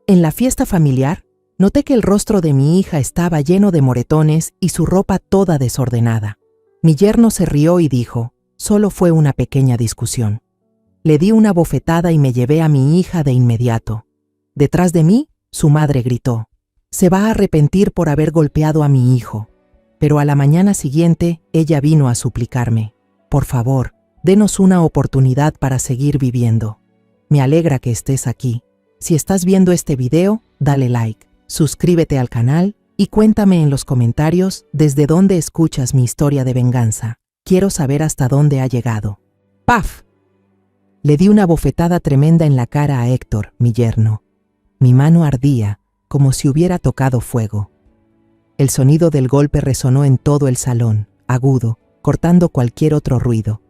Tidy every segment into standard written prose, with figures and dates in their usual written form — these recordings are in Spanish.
En la fiesta familiar, noté que el rostro de mi hija estaba lleno de moretones y su ropa toda desordenada. Mi yerno se rió y dijo, solo fue una pequeña discusión. Le di una bofetada y me llevé a mi hija de inmediato. Detrás de mí, su madre gritó, se va a arrepentir por haber golpeado a mi hijo. Pero a la mañana siguiente, ella vino a suplicarme, por favor, denos una oportunidad para seguir viviendo. Me alegra que estés aquí. Si estás viendo este video, dale like, suscríbete al canal y cuéntame en los comentarios desde dónde escuchas mi historia de venganza. Quiero saber hasta dónde ha llegado. ¡Paf! Le di una bofetada tremenda en la cara a Héctor, mi yerno. Mi mano ardía, como si hubiera tocado fuego. El sonido del golpe resonó en todo el salón, agudo, cortando cualquier otro ruido.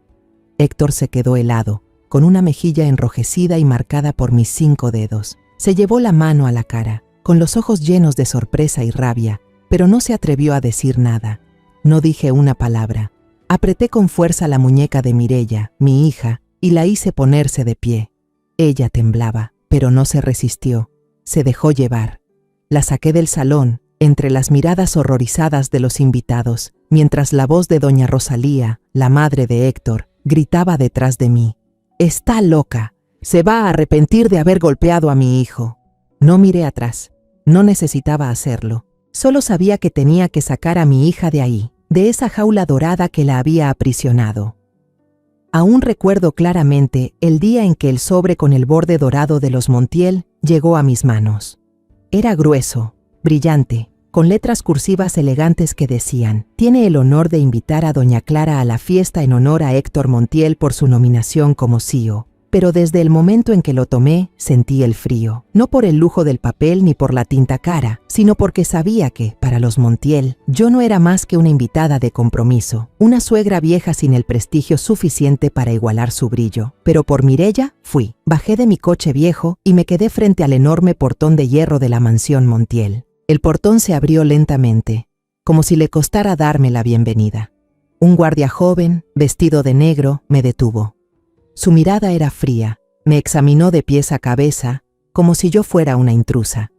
Héctor se quedó helado, con una mejilla enrojecida y marcada por mis 5 dedos. Se llevó la mano a la cara, con los ojos llenos de sorpresa y rabia, pero no se atrevió a decir nada. No dije una palabra. Apreté con fuerza la muñeca de Mireya, mi hija, y la hice ponerse de pie. Ella temblaba, pero no se resistió. Se dejó llevar. La saqué del salón, entre las miradas horrorizadas de los invitados, mientras la voz de doña Rosalía, la madre de Héctor, gritaba detrás de mí. «Está loca. Se va a arrepentir de haber golpeado a mi hijo». No miré atrás. No necesitaba hacerlo. Solo sabía que tenía que sacar a mi hija de ahí, de esa jaula dorada que la había aprisionado. Aún recuerdo claramente el día en que el sobre con el borde dorado de los Montiel llegó a mis manos. Era grueso, brillante, con letras cursivas elegantes que decían: «Tiene el honor de invitar a doña Clara a la fiesta en honor a Héctor Montiel por su nominación como CEO». Pero desde el momento en que lo tomé, sentí el frío. No por el lujo del papel ni por la tinta cara, sino porque sabía que, para los Montiel, yo no era más que una invitada de compromiso, una suegra vieja sin el prestigio suficiente para igualar su brillo. Pero por Mireya, fui. Bajé de mi coche viejo y me quedé frente al enorme portón de hierro de la mansión Montiel. El portón se abrió lentamente, como si le costara darme la bienvenida. Un guardia joven, vestido de negro, me detuvo. Su mirada era fría, me examinó de pies a cabeza, como si yo fuera una intrusa.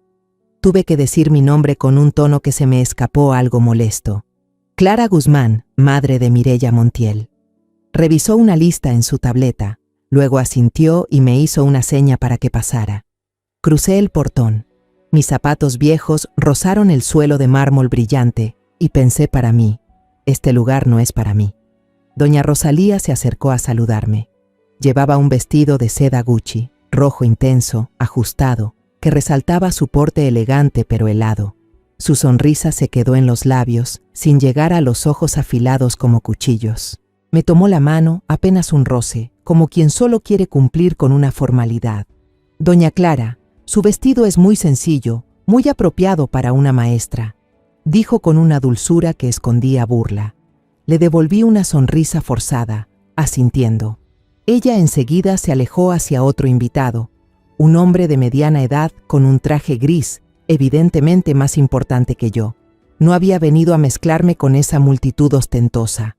Tuve que decir mi nombre con un tono que se me escapó algo molesto. Clara Guzmán, madre de Mireya Montiel. Revisó una lista en su tableta, luego asintió y me hizo una seña para que pasara. Crucé el portón. Mis zapatos viejos rozaron el suelo de mármol brillante y pensé para mí, este lugar no es para mí. Doña Rosalía se acercó a saludarme. Llevaba un vestido de seda Gucci, rojo intenso, ajustado, que resaltaba su porte elegante pero helado. Su sonrisa se quedó en los labios, sin llegar a los ojos afilados como cuchillos. Me tomó la mano, apenas un roce, como quien solo quiere cumplir con una formalidad. «Doña Clara, su vestido es muy sencillo, muy apropiado para una maestra», dijo con una dulzura que escondía burla. Le devolví una sonrisa forzada, asintiendo. Ella enseguida se alejó hacia otro invitado, un hombre de mediana edad con un traje gris, evidentemente más importante que yo. No había venido a mezclarme con esa multitud ostentosa.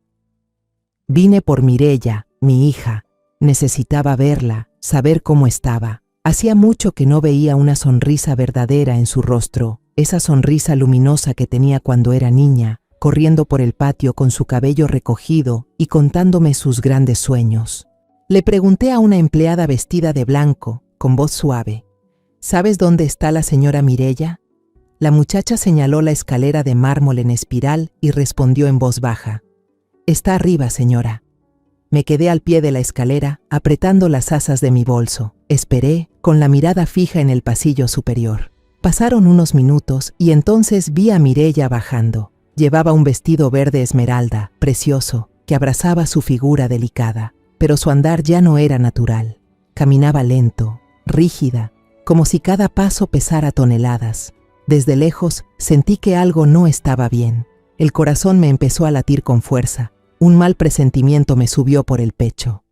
Vine por Mireya, mi hija. Necesitaba verla, saber cómo estaba. Hacía mucho que no veía una sonrisa verdadera en su rostro, esa sonrisa luminosa que tenía cuando era niña, corriendo por el patio con su cabello recogido y contándome sus grandes sueños. Le pregunté a una empleada vestida de blanco, con voz suave, «¿Sabes dónde está la señora Mireya?». La muchacha señaló la escalera de mármol en espiral y respondió en voz baja, «Está arriba, señora». Me quedé al pie de la escalera, apretando las asas de mi bolso. Esperé, con la mirada fija en el pasillo superior. Pasaron unos minutos y entonces vi a Mireya bajando. Llevaba un vestido verde esmeralda, precioso, que abrazaba su figura delicada. Pero su andar ya no era natural. Caminaba lento, rígida, como si cada paso pesara toneladas. Desde lejos sentí que algo no estaba bien. El corazón me empezó a latir con fuerza. Un mal presentimiento me subió por el pecho.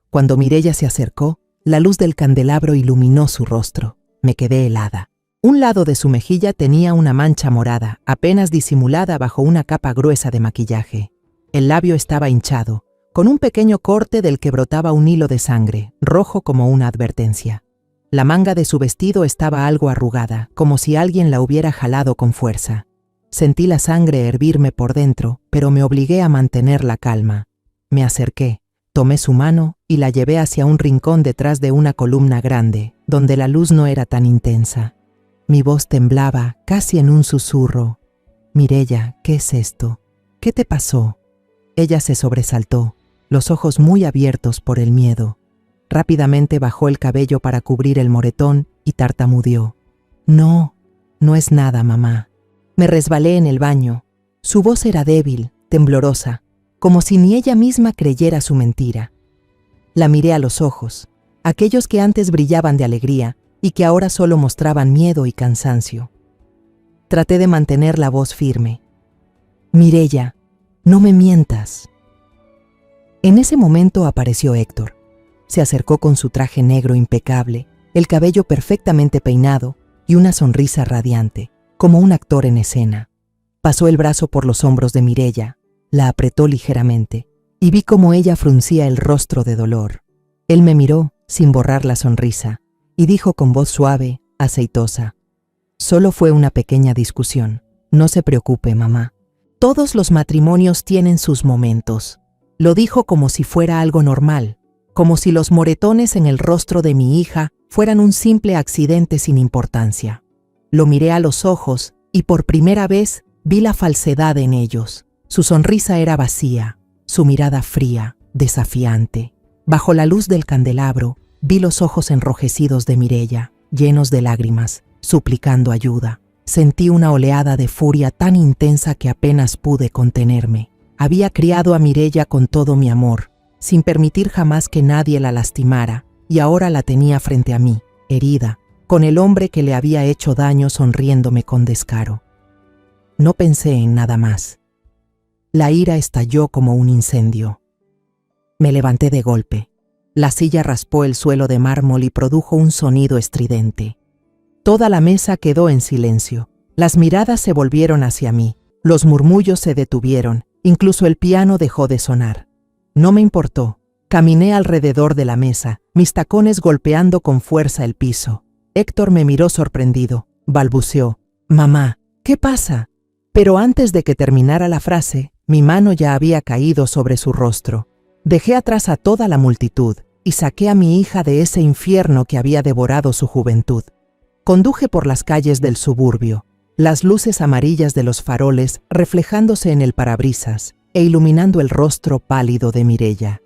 Cuando Mireya se acercó, la luz del candelabro iluminó su rostro. Me quedé helada. Un lado de su mejilla tenía una mancha morada, apenas disimulada bajo una capa gruesa de maquillaje. El labio estaba hinchado, con un pequeño corte del que brotaba un hilo de sangre, rojo como una advertencia. La manga de su vestido estaba algo arrugada, como si alguien la hubiera jalado con fuerza. Sentí la sangre hervirme por dentro, pero me obligué a mantener la calma. Me acerqué, tomé su mano y la llevé hacia un rincón detrás de una columna grande, donde la luz no era tan intensa. Mi voz temblaba, casi en un susurro. «Mireya, ¿qué es esto? ¿Qué te pasó?» Ella se sobresaltó, los ojos muy abiertos por el miedo. Rápidamente bajó el cabello para cubrir el moretón y tartamudeó. «No, no es nada, mamá. Me resbalé en el baño». Su voz era débil, temblorosa, como si ni ella misma creyera su mentira. La miré a los ojos, aquellos que antes brillaban de alegría y que ahora solo mostraban miedo y cansancio. Traté de mantener la voz firme. «Mireya, no me mientas». En ese momento apareció Héctor. Se acercó con su traje negro impecable, el cabello perfectamente peinado y una sonrisa radiante, como un actor en escena. Pasó el brazo por los hombros de Mireya, la apretó ligeramente y vi cómo ella fruncía el rostro de dolor. Él me miró sin borrar la sonrisa y dijo con voz suave, aceitosa: «Solo fue una pequeña discusión. No se preocupe, mamá. Todos los matrimonios tienen sus momentos». Lo dijo como si fuera algo normal, como si los moretones en el rostro de mi hija fueran un simple accidente sin importancia. Lo miré a los ojos y por primera vez vi la falsedad en ellos. Su sonrisa era vacía, su mirada fría, desafiante. Bajo la luz del candelabro vi los ojos enrojecidos de Mireya, llenos de lágrimas, suplicando ayuda. Sentí una oleada de furia tan intensa que apenas pude contenerme. Había criado a Mireya con todo mi amor, sin permitir jamás que nadie la lastimara, y ahora la tenía frente a mí, herida, con el hombre que le había hecho daño sonriéndome con descaro. No pensé en nada más. La ira estalló como un incendio. Me levanté de golpe. La silla raspó el suelo de mármol y produjo un sonido estridente. Toda la mesa quedó en silencio. Las miradas se volvieron hacia mí. Los murmullos se detuvieron. Incluso el piano dejó de sonar. No me importó. Caminé alrededor de la mesa, mis tacones golpeando con fuerza el piso. Héctor me miró sorprendido. Balbuceó: «Mamá, ¿qué pasa?». Pero antes de que terminara la frase, mi mano ya había caído sobre su rostro. Dejé atrás a toda la multitud y saqué a mi hija de ese infierno que había devorado su juventud. Conduje por las calles del suburbio, las luces amarillas de los faroles reflejándose en el parabrisas e iluminando el rostro pálido de Mireya.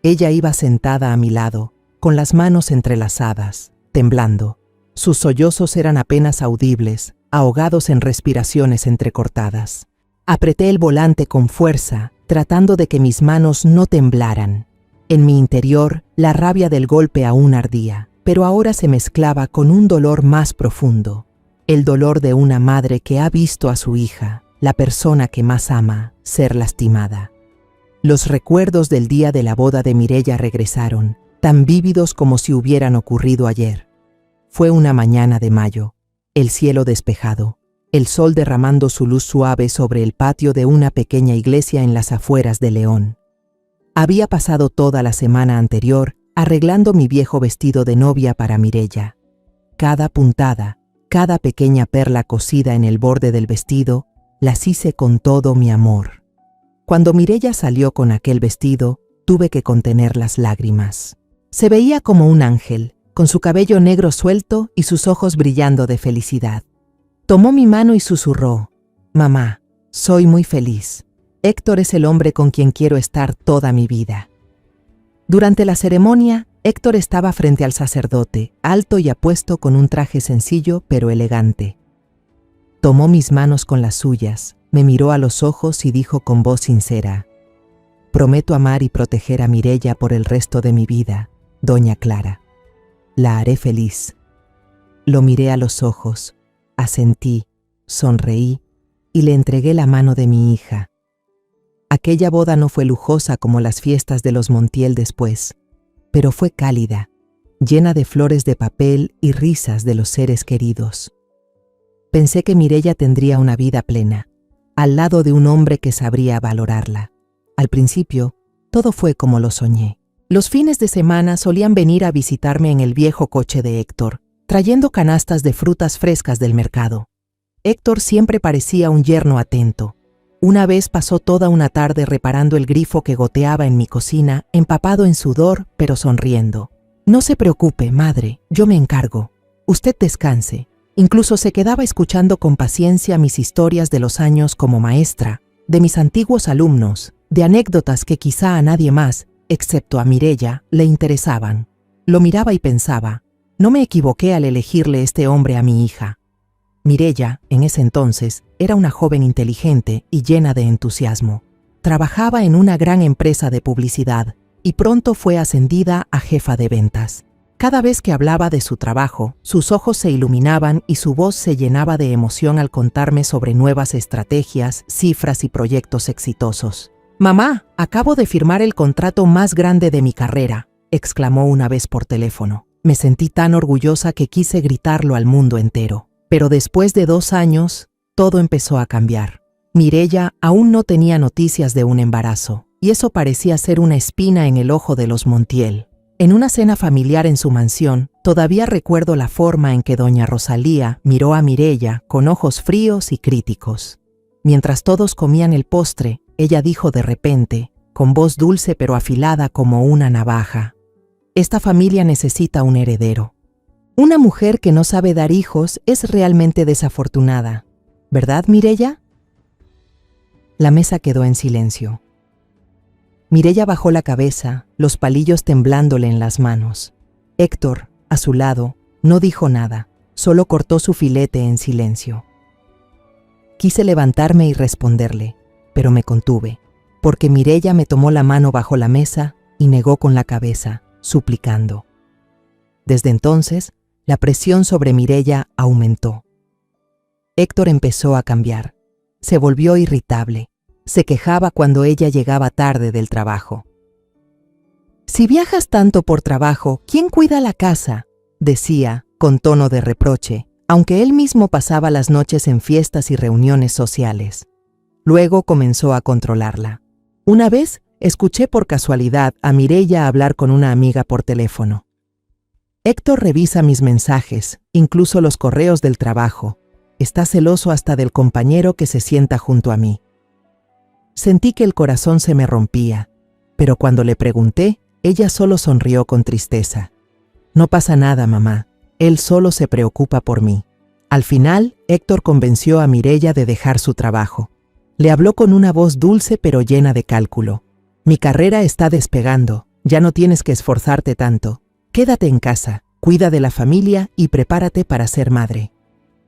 Ella iba sentada a mi lado, con las manos entrelazadas, temblando. Sus sollozos eran apenas audibles, ahogados en respiraciones entrecortadas. Apreté el volante con fuerza, tratando de que mis manos no temblaran. En mi interior, la rabia del golpe aún ardía, pero ahora se mezclaba con un dolor más profundo. El dolor de una madre que ha visto a su hija, la persona que más ama, ser lastimada. Los recuerdos del día de la boda de Mireya regresaron, tan vívidos como si hubieran ocurrido ayer. Fue una mañana de mayo, el cielo despejado, el sol derramando su luz suave sobre el patio de una pequeña iglesia en las afueras de León. Había pasado toda la semana anterior arreglando mi viejo vestido de novia para Mireya. Cada puntada, cada pequeña perla cosida en el borde del vestido, las hice con todo mi amor. Cuando Mireya salió con aquel vestido, tuve que contener las lágrimas. Se veía como un ángel, con su cabello negro suelto y sus ojos brillando de felicidad. Tomó mi mano y susurró: «Mamá, soy muy feliz. Héctor es el hombre con quien quiero estar toda mi vida». Durante la ceremonia, Héctor estaba frente al sacerdote, alto y apuesto con un traje sencillo pero elegante. Tomó mis manos con las suyas, me miró a los ojos y dijo con voz sincera: «Prometo amar y proteger a Mireya por el resto de mi vida, doña Clara. La haré feliz». Lo miré a los ojos, asentí, sonreí y le entregué la mano de mi hija. Aquella boda no fue lujosa como las fiestas de los Montiel después, pero fue cálida, llena de flores de papel y risas de los seres queridos. Pensé que Mireya tendría una vida plena, al lado de un hombre que sabría valorarla. Al principio, todo fue como lo soñé. Los fines de semana solían venir a visitarme en el viejo coche de Héctor, trayendo canastas de frutas frescas del mercado. Héctor siempre parecía un yerno atento. Una vez pasó toda una tarde reparando el grifo que goteaba en mi cocina, empapado en sudor, pero sonriendo. «No se preocupe, madre, yo me encargo. Usted descanse». Incluso se quedaba escuchando con paciencia mis historias de los años como maestra, de mis antiguos alumnos, de anécdotas que quizá a nadie más, excepto a Mireya, le interesaban. Lo miraba y pensaba, no me equivoqué al elegirle este hombre a mi hija. Mireya, en ese entonces, era una joven inteligente y llena de entusiasmo. Trabajaba en una gran empresa de publicidad y pronto fue ascendida a jefa de ventas. Cada vez que hablaba de su trabajo, sus ojos se iluminaban y su voz se llenaba de emoción al contarme sobre nuevas estrategias, cifras y proyectos exitosos. «Mamá, acabo de firmar el contrato más grande de mi carrera», exclamó una vez por teléfono. Me sentí tan orgullosa que quise gritarlo al mundo entero. Pero después de 2 años, todo empezó a cambiar. Mireya aún no tenía noticias de un embarazo, y eso parecía ser una espina en el ojo de los Montiel. En una cena familiar en su mansión, todavía recuerdo la forma en que doña Rosalía miró a Mireya con ojos fríos y críticos. Mientras todos comían el postre, ella dijo de repente, con voz dulce pero afilada como una navaja: «Esta familia necesita un heredero. Una mujer que no sabe dar hijos es realmente desafortunada, ¿verdad, Mireya?». La mesa quedó en silencio. Mireya bajó la cabeza, los palillos temblándole en las manos. Héctor, a su lado, no dijo nada, solo cortó su filete en silencio. Quise levantarme y responderle, pero me contuve, porque Mireya me tomó la mano bajo la mesa y negó con la cabeza, suplicando. Desde entonces, la presión sobre Mireya aumentó. Héctor empezó a cambiar. Se volvió irritable. Se quejaba cuando ella llegaba tarde del trabajo. «Si viajas tanto por trabajo, ¿quién cuida la casa?», decía, con tono de reproche, aunque él mismo pasaba las noches en fiestas y reuniones sociales. Luego comenzó a controlarla. Una vez, escuché por casualidad a Mireya hablar con una amiga por teléfono. «Héctor revisa mis mensajes, incluso los correos del trabajo. Está celoso hasta del compañero que se sienta junto a mí». Sentí que el corazón se me rompía, pero cuando le pregunté, ella solo sonrió con tristeza. «No pasa nada, mamá. Él solo se preocupa por mí». Al final, Héctor convenció a Mireya de dejar su trabajo. Le habló con una voz dulce pero llena de cálculo. «Mi carrera está despegando. Ya no tienes que esforzarte tanto. Quédate en casa, cuida de la familia y prepárate para ser madre».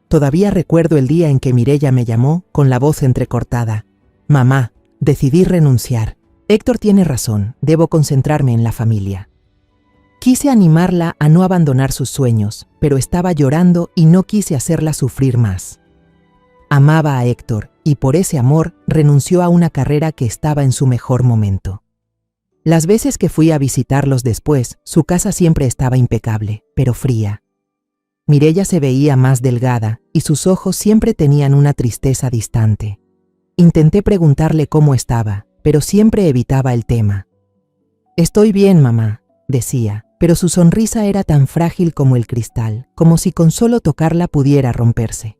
Todavía recuerdo el día en que Mireya me llamó con la voz entrecortada. «Mamá, decidí renunciar. Héctor tiene razón, debo concentrarme en la familia». Quise animarla a no abandonar sus sueños, pero estaba llorando y no quise hacerla sufrir más. Amaba a Héctor y por ese amor renunció a una carrera que estaba en su mejor momento. Las veces que fui a visitarlos después, su casa siempre estaba impecable, pero fría. Mireya se veía más delgada y sus ojos siempre tenían una tristeza distante. Intenté preguntarle cómo estaba, pero siempre evitaba el tema. «Estoy bien, mamá», decía, pero su sonrisa era tan frágil como el cristal, como si con solo tocarla pudiera romperse.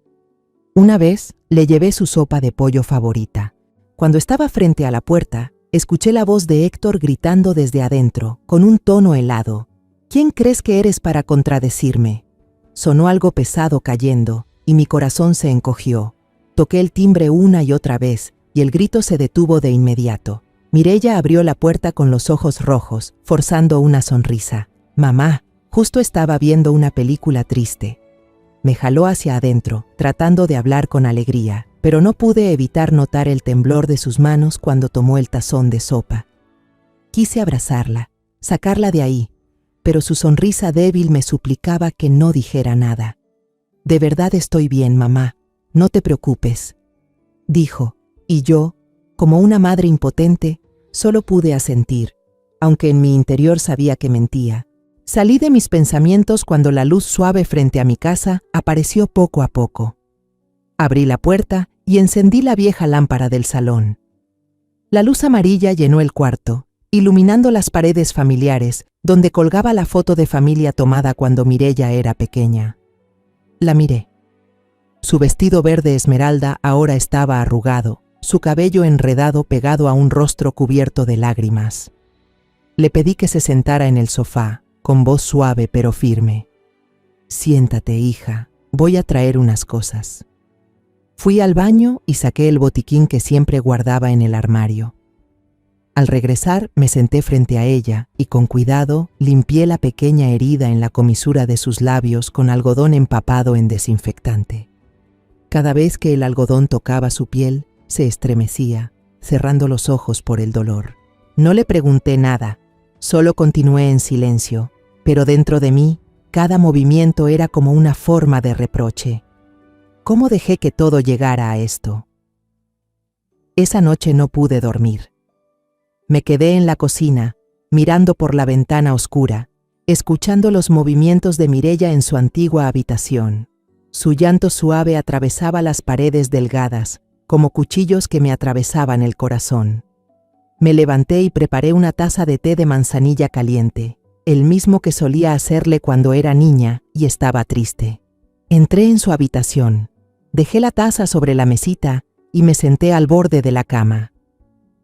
Una vez le llevé su sopa de pollo favorita. Cuando estaba frente a la puerta, escuché la voz de Héctor gritando desde adentro, con un tono helado. «¿Quién crees que eres para contradecirme?». Sonó algo pesado cayendo, y mi corazón se encogió. Toqué el timbre una y otra vez, y el grito se detuvo de inmediato. Mireya abrió la puerta con los ojos rojos, forzando una sonrisa. «Mamá, justo estaba viendo una película triste». Me jaló hacia adentro, tratando de hablar con alegría, pero no pude evitar notar el temblor de sus manos cuando tomó el tazón de sopa. Quise abrazarla, sacarla de ahí, pero su sonrisa débil me suplicaba que no dijera nada. «De verdad estoy bien, mamá, no te preocupes», dijo, y yo, como una madre impotente, solo pude asentir, aunque en mi interior sabía que mentía. Salí de mis pensamientos cuando la luz suave frente a mi casa apareció poco a poco. Abrí la puerta y encendí la vieja lámpara del salón. La luz amarilla llenó el cuarto, iluminando las paredes familiares, donde colgaba la foto de familia tomada cuando Mireya era pequeña. La miré. Su vestido verde esmeralda ahora estaba arrugado, su cabello enredado pegado a un rostro cubierto de lágrimas. Le pedí que se sentara en el sofá, con voz suave pero firme. «Siéntate, hija, voy a traer unas cosas». Fui al baño y saqué el botiquín que siempre guardaba en el armario. Al regresar, me senté frente a ella y con cuidado limpié la pequeña herida en la comisura de sus labios con algodón empapado en desinfectante. Cada vez que el algodón tocaba su piel, se estremecía, cerrando los ojos por el dolor. No le pregunté nada, solo continué en silencio, pero dentro de mí, cada movimiento era como una forma de reproche. ¿Cómo dejé que todo llegara a esto? Esa noche no pude dormir. Me quedé en la cocina, mirando por la ventana oscura, escuchando los movimientos de Mireya en su antigua habitación. Su llanto suave atravesaba las paredes delgadas, como cuchillos que me atravesaban el corazón. Me levanté y preparé una taza de té de manzanilla caliente, el mismo que solía hacerle cuando era niña y estaba triste. Entré en su habitación, dejé la taza sobre la mesita y me senté al borde de la cama.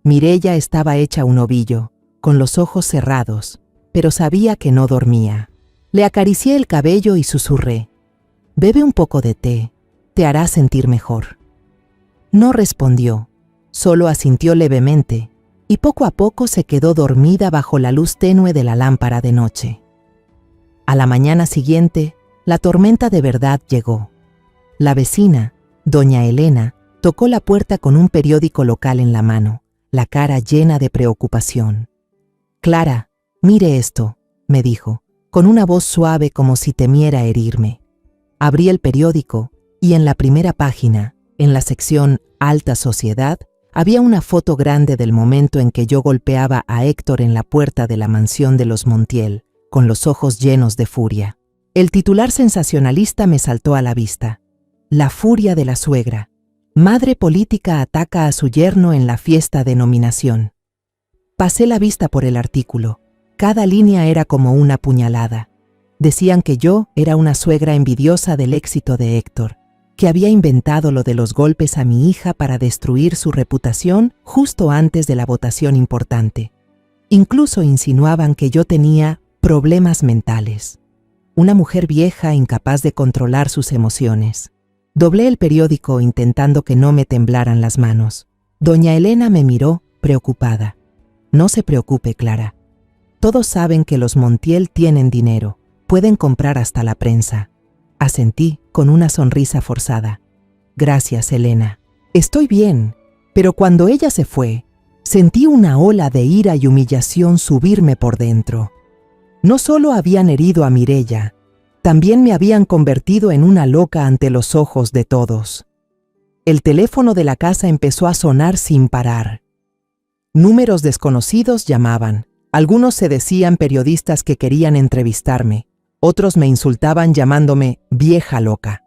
Mireya estaba hecha un ovillo, con los ojos cerrados, pero sabía que no dormía. Le acaricié el cabello y susurré: «Bebe un poco de té, te hará sentir mejor». No respondió, solo asintió levemente, y poco a poco se quedó dormida bajo la luz tenue de la lámpara de noche. A la mañana siguiente, la tormenta de verdad llegó. La vecina, doña Elena, tocó la puerta con un periódico local en la mano, la cara llena de preocupación. «Clara, mire esto», me dijo, con una voz suave como si temiera herirme. Abrí el periódico y en la primera página, en la sección Alta Sociedad, había una foto grande del momento en que yo golpeaba a Héctor en la puerta de la mansión de los Montiel, con los ojos llenos de furia. El titular sensacionalista me saltó a la vista. «La furia de la suegra. Madre política ataca a su yerno en la fiesta de nominación». Pasé la vista por el artículo. Cada línea era como una puñalada. Decían que yo era una suegra envidiosa del éxito de Héctor, que había inventado lo de los golpes a mi hija para destruir su reputación justo antes de la votación importante. Incluso insinuaban que yo tenía problemas mentales. Una mujer vieja incapaz de controlar sus emociones. Doblé el periódico intentando que no me temblaran las manos. Doña Elena me miró, preocupada. «No se preocupe, Clara. Todos saben que los Montiel tienen dinero. Pueden comprar hasta la prensa». Asentí con una sonrisa forzada. «Gracias, Elena. Estoy bien». Pero cuando ella se fue, sentí una ola de ira y humillación subirme por dentro. No solo habían herido a Mireya, también me habían convertido en una loca ante los ojos de todos. El teléfono de la casa empezó a sonar sin parar. Números desconocidos llamaban. Algunos se decían periodistas que querían entrevistarme. Otros me insultaban llamándome vieja loca.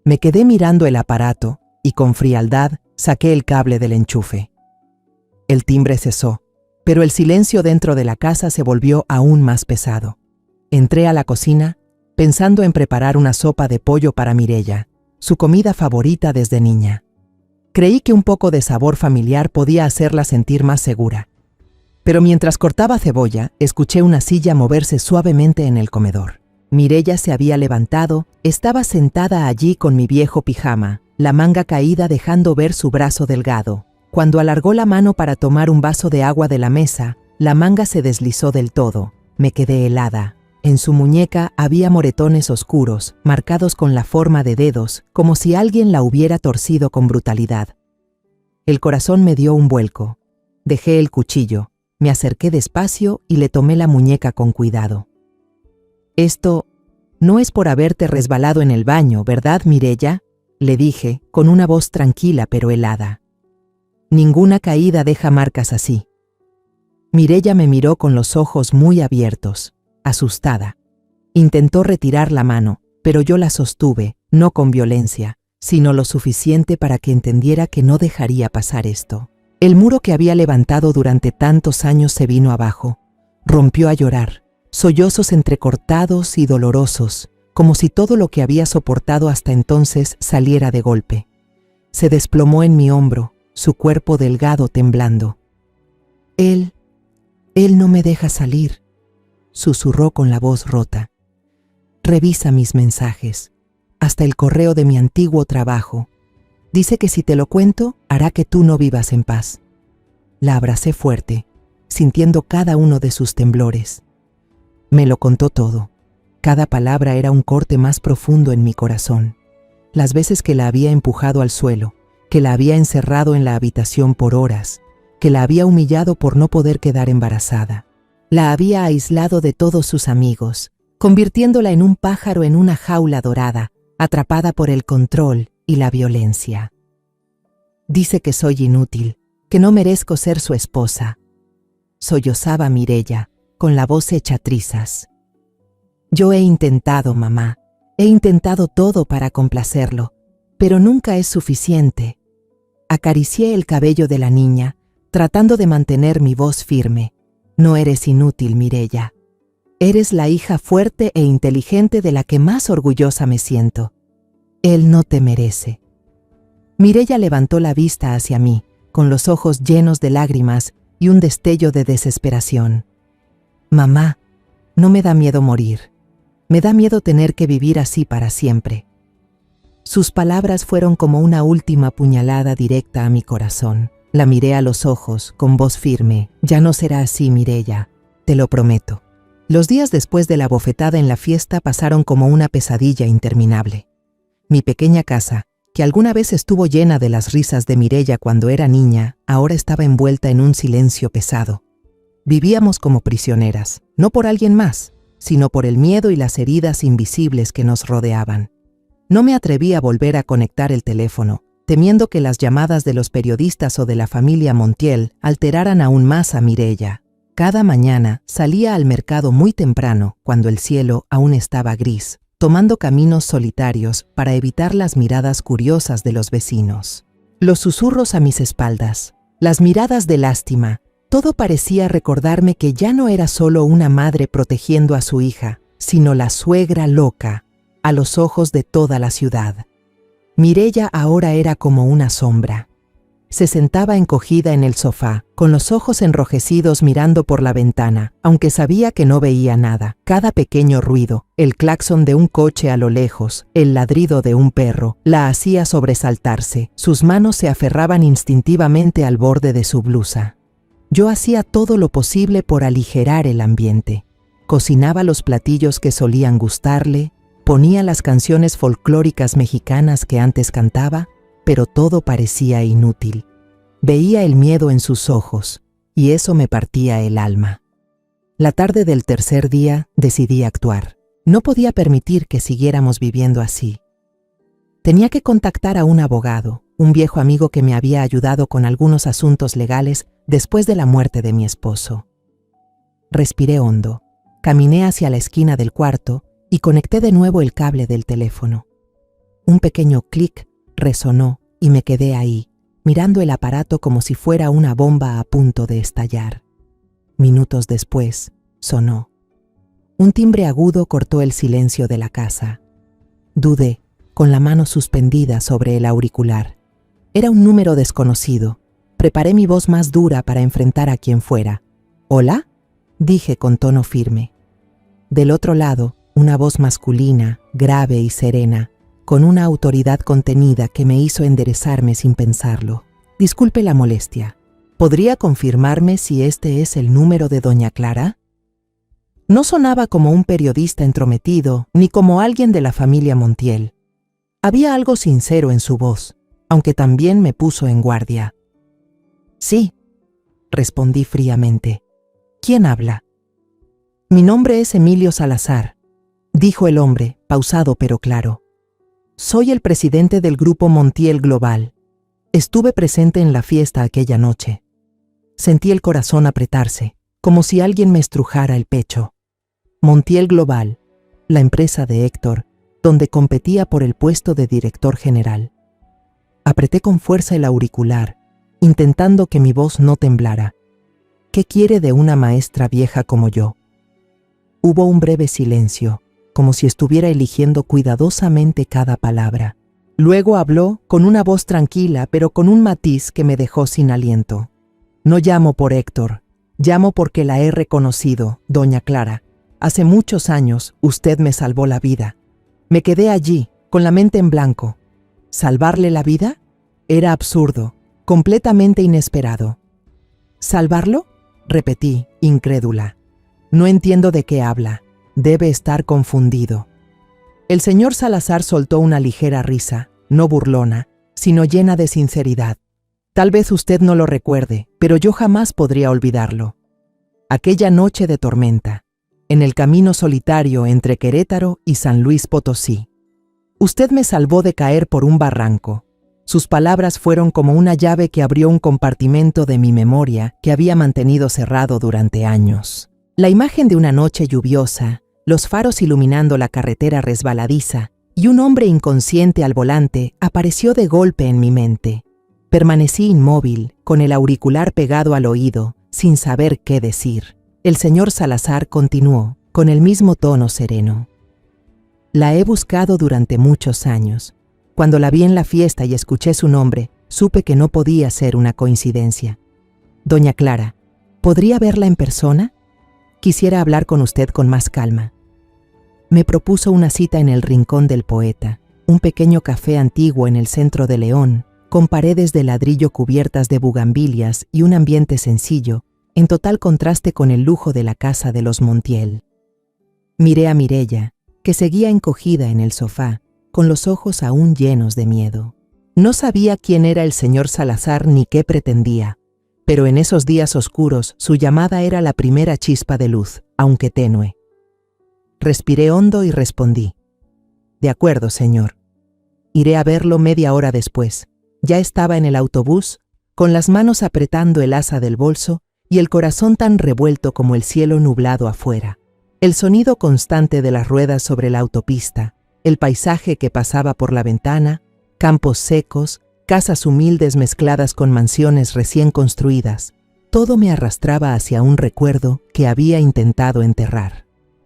Me quedé mirando el aparato y con frialdad saqué el cable del enchufe. El timbre cesó, pero el silencio dentro de la casa se volvió aún más pesado. Entré a la cocina pensando en preparar una sopa de pollo para Mireya, su comida favorita desde niña. Creí que un poco de sabor familiar podía hacerla sentir más segura. Pero mientras cortaba cebolla, escuché una silla moverse suavemente en el comedor. Mireya se había levantado, estaba sentada allí con mi viejo pijama, la manga caída dejando ver su brazo delgado. Cuando alargó la mano para tomar un vaso de agua de la mesa, la manga se deslizó del todo. Me quedé helada. En su muñeca había moretones oscuros, marcados con la forma de dedos, como si alguien la hubiera torcido con brutalidad. El corazón me dio un vuelco. Dejé el cuchillo, me acerqué despacio y le tomé la muñeca con cuidado. «Esto no es por haberte resbalado en el baño, ¿verdad, Mireya?», le dije, con una voz tranquila pero helada. «Ninguna caída deja marcas así». Mireya me miró con los ojos muy abiertos, asustada. Intentó retirar la mano, pero yo la sostuve, no con violencia, sino lo suficiente para que entendiera que no dejaría pasar esto. El muro que había levantado durante tantos años se vino abajo, rompió a llorar, sollozos entrecortados y dolorosos, como si todo lo que había soportado hasta entonces saliera de golpe. Se desplomó en mi hombro, su cuerpo delgado temblando. Él no me deja salir, susurró con la voz rota. Revisa mis mensajes, hasta el correo de mi antiguo trabajo. Dice que si te lo cuento, hará que tú no vivas en paz. La abracé fuerte, sintiendo cada uno de sus temblores. Me lo contó todo. Cada palabra era un corte más profundo en mi corazón. Las veces que la había empujado al suelo, que la había encerrado en la habitación por horas, que la había humillado por no poder quedar embarazada. La había aislado de todos sus amigos, convirtiéndola en un pájaro en una jaula dorada, atrapada por el control y la violencia. Dice que soy inútil, que no merezco ser su esposa. Sollozaba Mireya, con la voz hecha trizas. Yo he intentado, mamá, he intentado todo para complacerlo, pero nunca es suficiente. Acaricié el cabello de la niña, tratando de mantener mi voz firme. No eres inútil, Mireya. Eres la hija fuerte e inteligente de la que más orgullosa me siento. Él no te merece. Mireya levantó la vista hacia mí, con los ojos llenos de lágrimas y un destello de desesperación. Mamá, no me da miedo morir. Me da miedo tener que vivir así para siempre. Sus palabras fueron como una última puñalada directa a mi corazón. La miré a los ojos, con voz firme. Ya no será así, Mireya, te lo prometo. Los días después de la bofetada en la fiesta pasaron como una pesadilla interminable. Mi pequeña casa, que alguna vez estuvo llena de las risas de Mireya cuando era niña, ahora estaba envuelta en un silencio pesado. Vivíamos como prisioneras, no por alguien más, sino por el miedo y las heridas invisibles que nos rodeaban. No me atreví a volver a conectar el teléfono, temiendo que las llamadas de los periodistas o de la familia Montiel alteraran aún más a Mireya. Cada mañana salía al mercado muy temprano, cuando el cielo aún estaba gris, tomando caminos solitarios para evitar las miradas curiosas de los vecinos. Los susurros a mis espaldas, las miradas de lástima, todo parecía recordarme que ya no era solo una madre protegiendo a su hija, sino la suegra loca, a los ojos de toda la ciudad. Mireya ahora era como una sombra. Se sentaba encogida en el sofá, con los ojos enrojecidos mirando por la ventana, aunque sabía que no veía nada. Cada pequeño ruido, el claxon de un coche a lo lejos, el ladrido de un perro, la hacía sobresaltarse. Sus manos se aferraban instintivamente al borde de su blusa. Yo hacía todo lo posible por aligerar el ambiente. Cocinaba los platillos que solían gustarle, ponía las canciones folclóricas mexicanas que antes cantaba, pero todo parecía inútil. Veía el miedo en sus ojos, y eso me partía el alma. La tarde del tercer día decidí actuar. No podía permitir que siguiéramos viviendo así. Tenía que contactar a un abogado, un viejo amigo que me había ayudado con algunos asuntos legales después de la muerte de mi esposo. Respiré hondo, caminé hacia la esquina del cuarto y conecté de nuevo el cable del teléfono. Un pequeño clic resonó y me quedé ahí, mirando el aparato como si fuera una bomba a punto de estallar. Minutos después, sonó. Un timbre agudo cortó el silencio de la casa. Dudé, con la mano suspendida sobre el auricular. Era un número desconocido. Preparé mi voz más dura para enfrentar a quien fuera. ¿Hola?, dije con tono firme. Del otro lado, una voz masculina, grave y serena, con una autoridad contenida que me hizo enderezarme sin pensarlo. Disculpe la molestia. ¿Podría confirmarme si este es el número de doña Clara? No sonaba como un periodista entrometido, ni como alguien de la familia Montiel. Había algo sincero en su voz, aunque también me puso en guardia. Sí, respondí fríamente. ¿Quién habla? Mi nombre es Emilio Salazar, dijo el hombre, pausado pero claro. Soy el presidente del grupo Montiel Global. Estuve presente en la fiesta aquella noche. Sentí el corazón apretarse, como si alguien me estrujara el pecho. Montiel Global, la empresa de Héctor, donde competía por el puesto de director general. Apreté con fuerza el auricular, intentando que mi voz no temblara. ¿Qué quiere de una maestra vieja como yo? Hubo un breve silencio, como si estuviera eligiendo cuidadosamente cada palabra. Luego habló con una voz tranquila, pero con un matiz que me dejó sin aliento. No llamo por Héctor, llamo porque la he reconocido, doña Clara. Hace muchos años usted me salvó la vida. Me quedé allí, con la mente en blanco. ¿Salvarle la vida? Era absurdo, completamente inesperado. ¿Salvarlo? Repetí, incrédula. No entiendo de qué habla. Debe estar confundido. El señor Salazar soltó una ligera risa, no burlona, sino llena de sinceridad. Tal vez usted no lo recuerde, pero yo jamás podría olvidarlo. Aquella noche de tormenta, en el camino solitario entre Querétaro y San Luis Potosí. Usted me salvó de caer por un barranco. Sus palabras fueron como una llave que abrió un compartimento de mi memoria que había mantenido cerrado durante años. La imagen de una noche lluviosa, los faros iluminando la carretera resbaladiza y un hombre inconsciente al volante apareció de golpe en mi mente. Permanecí inmóvil, con el auricular pegado al oído, sin saber qué decir. El señor Salazar continuó, con el mismo tono sereno. La he buscado durante muchos años. Cuando la vi en la fiesta y escuché su nombre, supe que no podía ser una coincidencia. Doña Clara, ¿podría verla en persona? Quisiera hablar con usted con más calma. Me propuso una cita en el Rincón del Poeta, un pequeño café antiguo en el centro de León, con paredes de ladrillo cubiertas de bugambilias y un ambiente sencillo, en total contraste con el lujo de la casa de los Montiel. Miré a Mireya, que seguía encogida en el sofá, con los ojos aún llenos de miedo. No sabía quién era el señor Salazar ni qué pretendía, pero en esos días oscuros su llamada era la primera chispa de luz, aunque tenue. Respiré hondo y respondí: «De acuerdo, señor. Iré a verlo media hora después». Ya estaba en el autobús, con las manos apretando el asa del bolso y el corazón tan revuelto como el cielo nublado afuera. El sonido constante de las ruedas sobre la autopista, el paisaje que pasaba por la ventana, campos secos, casas humildes mezcladas con mansiones recién construidas, todo me arrastraba hacia un recuerdo que había intentado enterrar.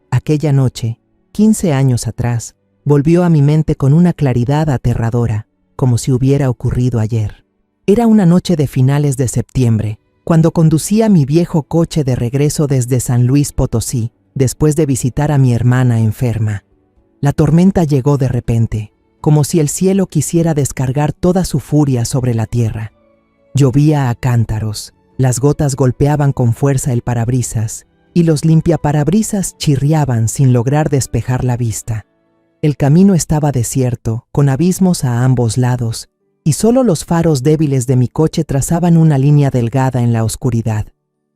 Aquella noche, 15 años atrás, volvió a mi mente con una claridad aterradora, como si hubiera ocurrido ayer. Era una noche de finales de septiembre, cuando conducía mi viejo coche de regreso desde San Luis Potosí, después de visitar a mi hermana enferma. La tormenta llegó de repente, como si el cielo quisiera descargar toda su furia sobre la tierra. Llovía a cántaros, las gotas golpeaban con fuerza el parabrisas, y los limpiaparabrisas chirriaban sin lograr despejar la vista. El camino estaba desierto, con abismos a ambos lados, y solo los faros débiles de mi coche trazaban una línea delgada en la oscuridad.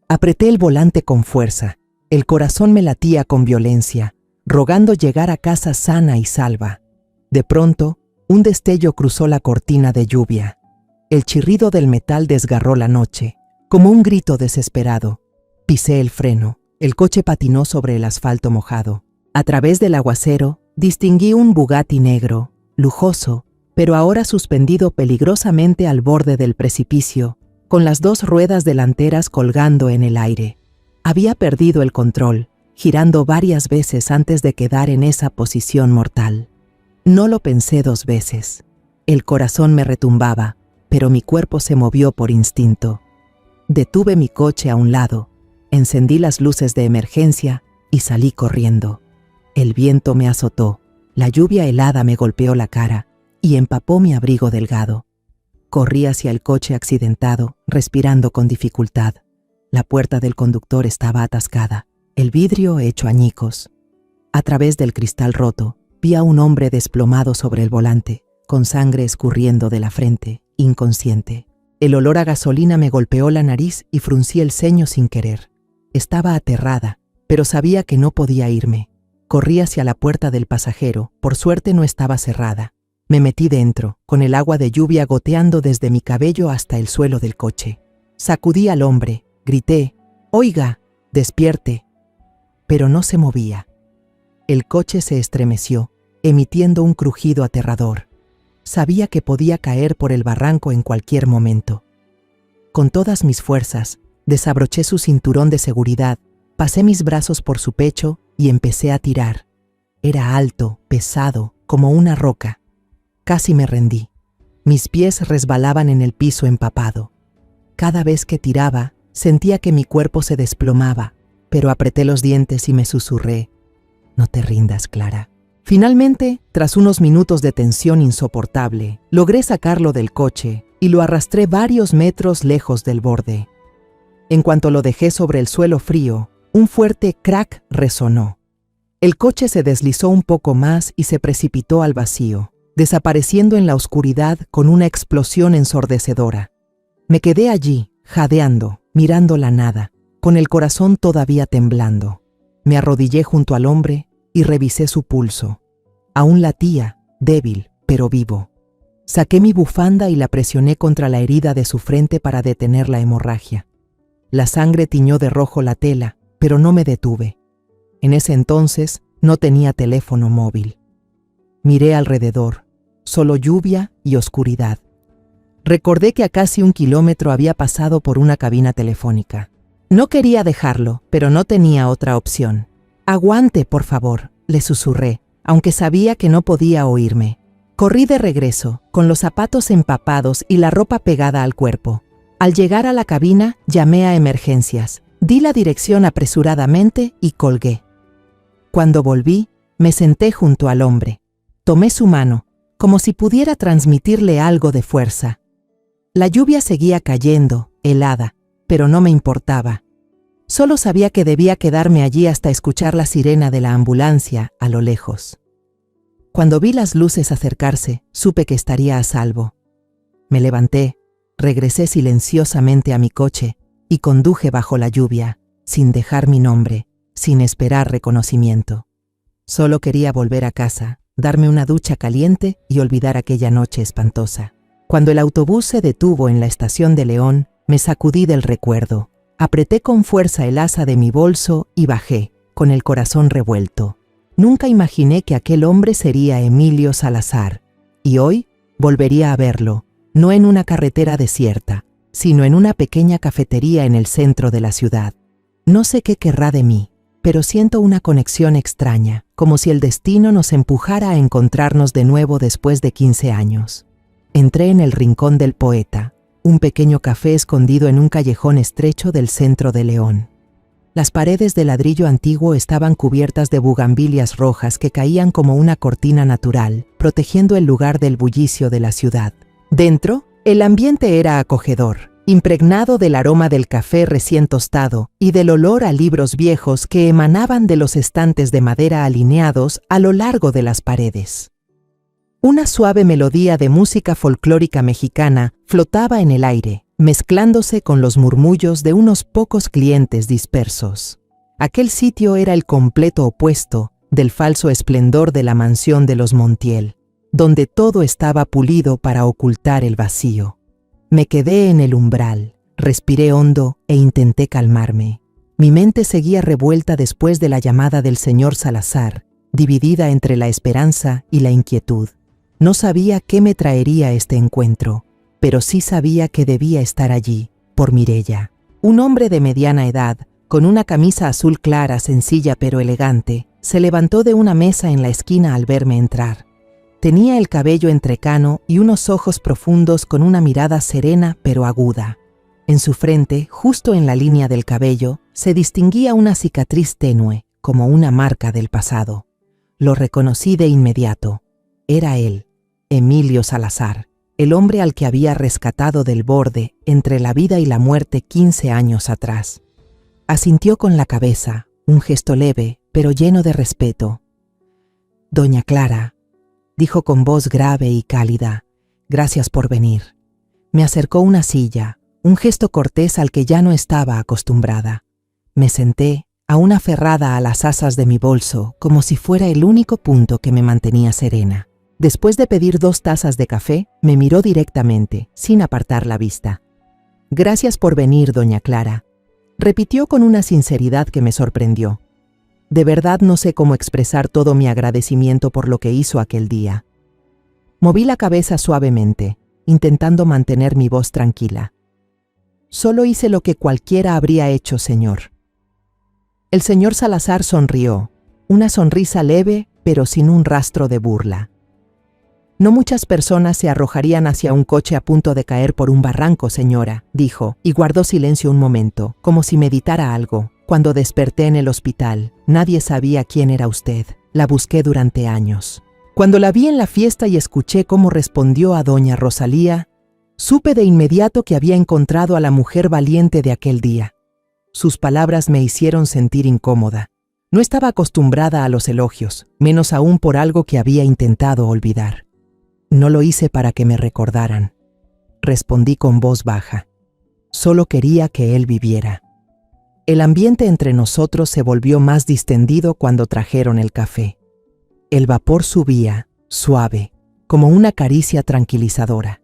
Apreté el volante con fuerza, el corazón me latía con violencia, rogando llegar a casa sana y salva. De pronto, un destello cruzó la cortina de lluvia. El chirrido del metal desgarró la noche, como un grito desesperado. Pisé el freno, el coche patinó sobre el asfalto mojado. A través del aguacero, distinguí un Bugatti negro, lujoso, pero ahora suspendido peligrosamente al borde del precipicio, con las dos ruedas delanteras colgando en el aire. Había perdido el control, girando varias veces antes de quedar en esa posición mortal. No lo pensé 2 veces. El corazón me retumbaba, pero mi cuerpo se movió por instinto. Detuve mi coche a un lado, encendí las luces de emergencia y salí corriendo. El viento me azotó, la lluvia helada me golpeó la cara y empapó mi abrigo delgado. Corrí hacia el coche accidentado, respirando con dificultad. La puerta del conductor estaba atascada, el vidrio hecho añicos. A través del cristal roto, vi a un hombre desplomado sobre el volante, con sangre escurriendo de la frente, inconsciente. El olor a gasolina me golpeó la nariz y fruncí el ceño sin querer. Estaba aterrada, pero sabía que no podía irme. Corrí hacia la puerta del pasajero, por suerte no estaba cerrada. Me metí dentro, con el agua de lluvia goteando desde mi cabello hasta el suelo del coche. Sacudí al hombre, grité: «Oiga, despierte». Pero no se movía. El coche se estremeció, emitiendo un crujido aterrador. Sabía que podía caer por el barranco en cualquier momento. Con todas mis fuerzas, desabroché su cinturón de seguridad, pasé mis brazos por su pecho y empecé a tirar. Era alto, pesado, como una roca. Casi me rendí. Mis pies resbalaban en el piso empapado. Cada vez que tiraba, sentía que mi cuerpo se desplomaba, pero apreté los dientes y me susurré: «No te rindas, Clara». Finalmente, tras unos minutos de tensión insoportable, logré sacarlo del coche y lo arrastré varios metros lejos del borde. En cuanto lo dejé sobre el suelo frío, un fuerte crack resonó. El coche se deslizó un poco más y se precipitó al vacío, desapareciendo en la oscuridad con una explosión ensordecedora. Me quedé allí, jadeando, mirando la nada, con el corazón todavía temblando. Me arrodillé junto al hombre y revisé su pulso. Aún latía, débil, pero vivo. Saqué mi bufanda y la presioné contra la herida de su frente para detener la hemorragia. La sangre tiñó de rojo la tela, pero no me detuve. En ese entonces no tenía teléfono móvil. Miré alrededor, solo lluvia y oscuridad. Recordé que a casi 1 kilómetro había pasado por una cabina telefónica. No quería dejarlo, pero no tenía otra opción. «Aguante, por favor», le susurré, aunque sabía que no podía oírme. Corrí de regreso, con los zapatos empapados y la ropa pegada al cuerpo. Al llegar a la cabina, llamé a emergencias. Di la dirección apresuradamente y colgué. Cuando volví, me senté junto al hombre. Tomé su mano, como si pudiera transmitirle algo de fuerza. La lluvia seguía cayendo, helada, pero no me importaba. Solo sabía que debía quedarme allí hasta escuchar la sirena de la ambulancia a lo lejos. Cuando vi las luces acercarse, supe que estaría a salvo. Me levanté, regresé silenciosamente a mi coche y conduje bajo la lluvia, sin dejar mi nombre, sin esperar reconocimiento. Solo quería volver a casa, darme una ducha caliente y olvidar aquella noche espantosa. Cuando el autobús se detuvo en la estación de León, me sacudí del recuerdo. Apreté con fuerza el asa de mi bolso y bajé, con el corazón revuelto. Nunca imaginé que aquel hombre sería Emilio Salazar, y hoy volvería a verlo, no en una carretera desierta, sino en una pequeña cafetería en el centro de la ciudad. No sé qué querrá de mí, pero siento una conexión extraña, como si el destino nos empujara a encontrarnos de nuevo después de 15 años. Entré en el Rincón del Poeta, un pequeño café escondido en un callejón estrecho del centro de León. Las paredes de ladrillo antiguo estaban cubiertas de bugambilias rojas que caían como una cortina natural, protegiendo el lugar del bullicio de la ciudad. Dentro, el ambiente era acogedor, impregnado del aroma del café recién tostado y del olor a libros viejos que emanaban de los estantes de madera alineados a lo largo de las paredes. Una suave melodía de música folclórica mexicana flotaba en el aire, mezclándose con los murmullos de unos pocos clientes dispersos. Aquel sitio era el completo opuesto del falso esplendor de la mansión de los Montiel, donde todo estaba pulido para ocultar el vacío. Me quedé en el umbral, respiré hondo e intenté calmarme. Mi mente seguía revuelta después de la llamada del señor Salazar, dividida entre la esperanza y la inquietud. No sabía qué me traería este encuentro, pero sí sabía que debía estar allí, por Mireya. Un hombre de mediana edad, con una camisa azul clara, sencilla pero elegante, se levantó de una mesa en la esquina al verme entrar. Tenía el cabello entrecano y unos ojos profundos con una mirada serena pero aguda. En su frente, justo en la línea del cabello, se distinguía una cicatriz tenue, como una marca del pasado. Lo reconocí de inmediato. Era él, Emilio Salazar, el hombre al que había rescatado del borde entre la vida y la muerte 15 años atrás. Asintió con la cabeza, un gesto leve, pero lleno de respeto. «Doña Clara», dijo con voz grave y cálida, «gracias por venir». Me acercó una silla, un gesto cortés al que ya no estaba acostumbrada. Me senté, aún aferrada a las asas de mi bolso, como si fuera el único punto que me mantenía serena. Después de pedir 2 tazas de café, me miró directamente, sin apartar la vista. «Gracias por venir, doña Clara», repitió con una sinceridad que me sorprendió. De verdad no sé cómo expresar todo mi agradecimiento por lo que hizo aquel día. Moví la cabeza suavemente, intentando mantener mi voz tranquila. Solo hice lo que cualquiera habría hecho, señor. El señor Salazar sonrió, una sonrisa leve, pero sin un rastro de burla. No muchas personas se arrojarían hacia un coche a punto de caer por un barranco, señora, dijo, y guardó silencio un momento, como si meditara algo. Cuando desperté en el hospital, nadie sabía quién era usted. La busqué durante años. Cuando la vi en la fiesta y escuché cómo respondió a doña Rosalía, supe de inmediato que había encontrado a la mujer valiente de aquel día. Sus palabras me hicieron sentir incómoda. No estaba acostumbrada a los elogios, menos aún por algo que había intentado olvidar. No lo hice para que me recordaran. Respondí con voz baja. Solo quería que él viviera. El ambiente entre nosotros se volvió más distendido cuando trajeron el café. El vapor subía, suave, como una caricia tranquilizadora.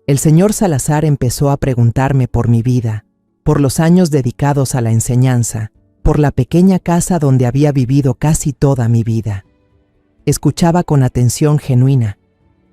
El señor Salazar empezó a preguntarme por mi vida, por los años dedicados a la enseñanza, por la pequeña casa donde había vivido casi toda mi vida. Escuchaba con atención genuina,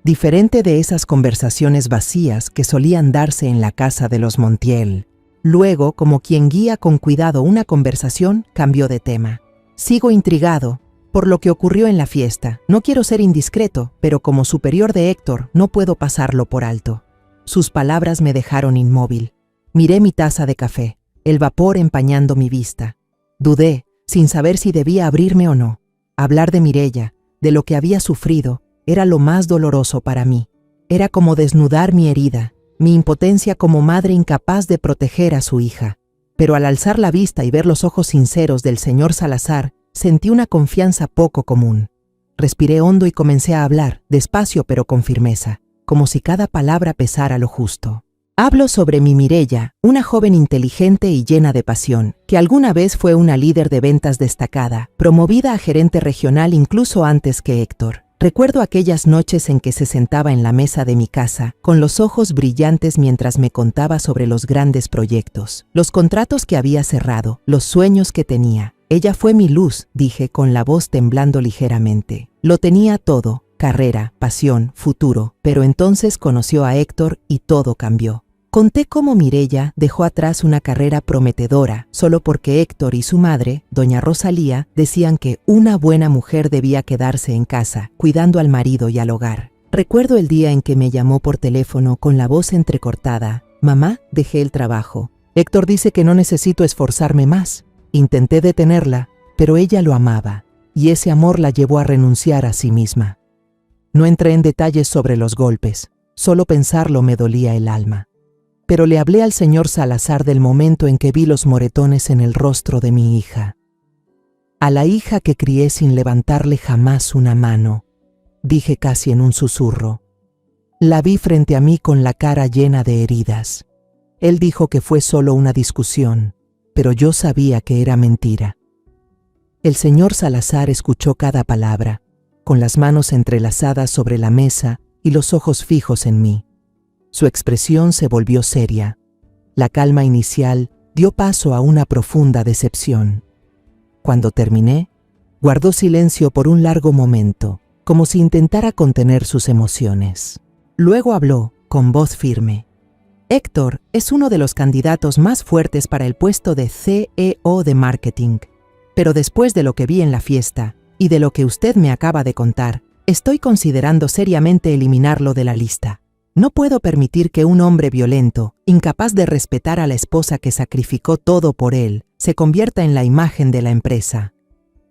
diferente de esas conversaciones vacías que solían darse en la casa de los Montiel. Luego, como quien guía con cuidado una conversación, cambió de tema. Sigo intrigado por lo que ocurrió en la fiesta. No quiero ser indiscreto, pero como superior de Héctor no puedo pasarlo por alto. Sus palabras me dejaron inmóvil. Miré mi taza de café, el vapor empañando mi vista. Dudé, sin saber si debía abrirme o no. Hablar de Mireya, de lo que había sufrido, era lo más doloroso para mí. Era como desnudar mi herida, mi impotencia como madre incapaz de proteger a su hija. Pero al alzar la vista y ver los ojos sinceros del señor Salazar, sentí una confianza poco común. Respiré hondo y comencé a hablar, despacio pero con firmeza, como si cada palabra pesara lo justo. Hablo sobre mi Mireya, una joven inteligente y llena de pasión, que alguna vez fue una líder de ventas destacada, promovida a gerente regional incluso antes que Héctor. Recuerdo aquellas noches en que se sentaba en la mesa de mi casa, con los ojos brillantes mientras me contaba sobre los grandes proyectos, los contratos que había cerrado, los sueños que tenía. Ella fue mi luz, dije con la voz temblando ligeramente. Lo tenía todo, carrera, pasión, futuro, pero entonces conoció a Héctor y todo cambió. Conté cómo Mireya dejó atrás una carrera prometedora solo porque Héctor y su madre, doña Rosalía, decían que una buena mujer debía quedarse en casa, cuidando al marido y al hogar. Recuerdo el día en que me llamó por teléfono con la voz entrecortada. Mamá, dejé el trabajo. Héctor dice que no necesito esforzarme más. Intenté detenerla, pero ella lo amaba, y ese amor la llevó a renunciar a sí misma. No entré en detalles sobre los golpes, solo pensarlo me dolía el alma. Pero le hablé al señor Salazar del momento en que vi los moretones en el rostro de mi hija. A la hija que crié sin levantarle jamás una mano, dije casi en un susurro. La vi frente a mí con la cara llena de heridas. Él dijo que fue solo una discusión, pero yo sabía que era mentira. El señor Salazar escuchó cada palabra, con las manos entrelazadas sobre la mesa y los ojos fijos en mí. Su expresión se volvió seria. La calma inicial dio paso a una profunda decepción. Cuando terminé, guardó silencio por un largo momento, como si intentara contener sus emociones. Luego habló, con voz firme. Héctor es uno de los candidatos más fuertes para el puesto de CEO de marketing. Pero después de lo que vi en la fiesta y de lo que usted me acaba de contar, estoy considerando seriamente eliminarlo de la lista. No puedo permitir que un hombre violento, incapaz de respetar a la esposa que sacrificó todo por él, se convierta en la imagen de la empresa.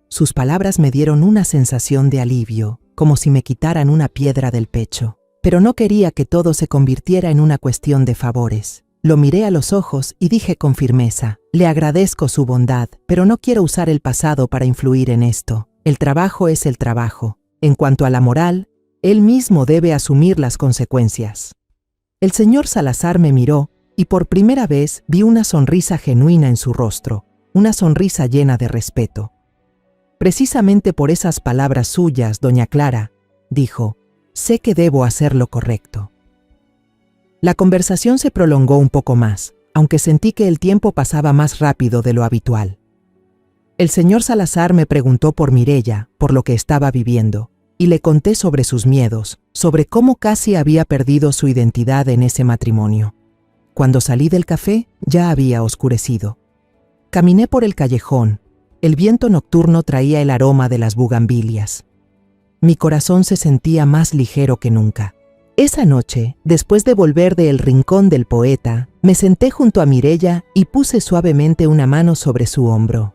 Sus palabras me dieron una sensación de alivio, como si me quitaran una piedra del pecho. Pero no quería que todo se convirtiera en una cuestión de favores. Lo miré a los ojos y dije con firmeza, le agradezco su bondad, pero no quiero usar el pasado para influir en esto. El trabajo es el trabajo. En cuanto a la moral, él mismo debe asumir las consecuencias. El señor Salazar me miró y por primera vez vi una sonrisa genuina en su rostro, una sonrisa llena de respeto. Precisamente por esas palabras suyas, doña Clara, dijo, sé que debo hacer lo correcto. La conversación se prolongó un poco más, aunque sentí que el tiempo pasaba más rápido de lo habitual. El señor Salazar me preguntó por Mireya, por lo que estaba viviendo, y le conté sobre sus miedos, sobre cómo casi había perdido su identidad en ese matrimonio. Cuando salí del café, ya había oscurecido. Caminé por el callejón. El viento nocturno traía el aroma de las bugambilias. Mi corazón se sentía más ligero que nunca. Esa noche, después de volver de El Rincón del Poeta, me senté junto a Mireya y puse suavemente una mano sobre su hombro.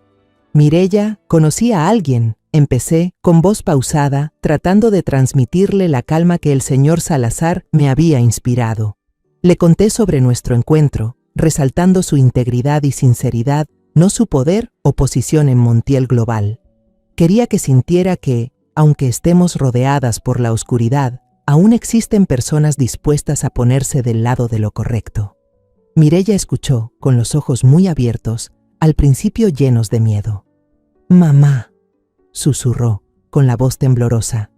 Mireya, conocí a alguien, empecé, con voz pausada, tratando de transmitirle la calma que el señor Salazar me había inspirado. Le conté sobre nuestro encuentro, resaltando su integridad y sinceridad, no su poder o posición en Montiel Global. Quería que sintiera que, aunque estemos rodeadas por la oscuridad, aún existen personas dispuestas a ponerse del lado de lo correcto. Mireya escuchó, con los ojos muy abiertos, al principio llenos de miedo. «Mamá», susurró, con la voz temblorosa,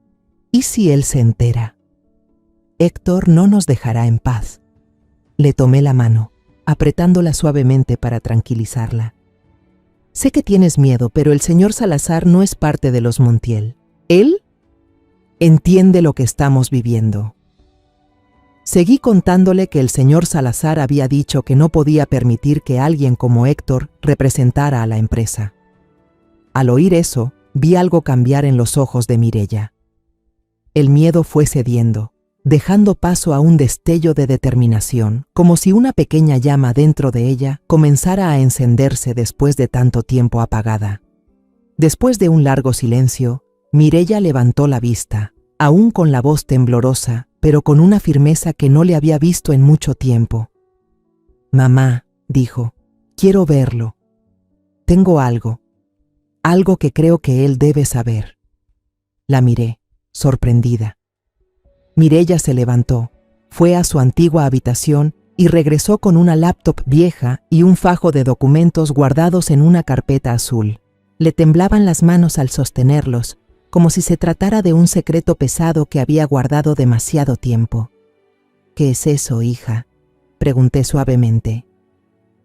«¿y si él se entera? Héctor no nos dejará en paz». Le tomé la mano, apretándola suavemente para tranquilizarla. «Sé que tienes miedo, pero el señor Salazar no es parte de los Montiel. Él entiende lo que estamos viviendo». Seguí contándole que el señor Salazar había dicho que no podía permitir que alguien como Héctor representara a la empresa. Al oír eso, vi algo cambiar en los ojos de Mireya. El miedo fue cediendo, dejando paso a un destello de determinación, como si una pequeña llama dentro de ella comenzara a encenderse después de tanto tiempo apagada. Después de un largo silencio, Mireya levantó la vista, aún con la voz temblorosa, pero con una firmeza que no le había visto en mucho tiempo. «Mamá», dijo, «quiero verlo. Tengo algo que creo que él debe saber». La miré, sorprendida. Mireya se levantó, fue a su antigua habitación y regresó con una laptop vieja y un fajo de documentos guardados en una carpeta azul. Le temblaban las manos al sostenerlos, como si se tratara de un secreto pesado que había guardado demasiado tiempo. «¿Qué es eso, hija?», pregunté suavemente.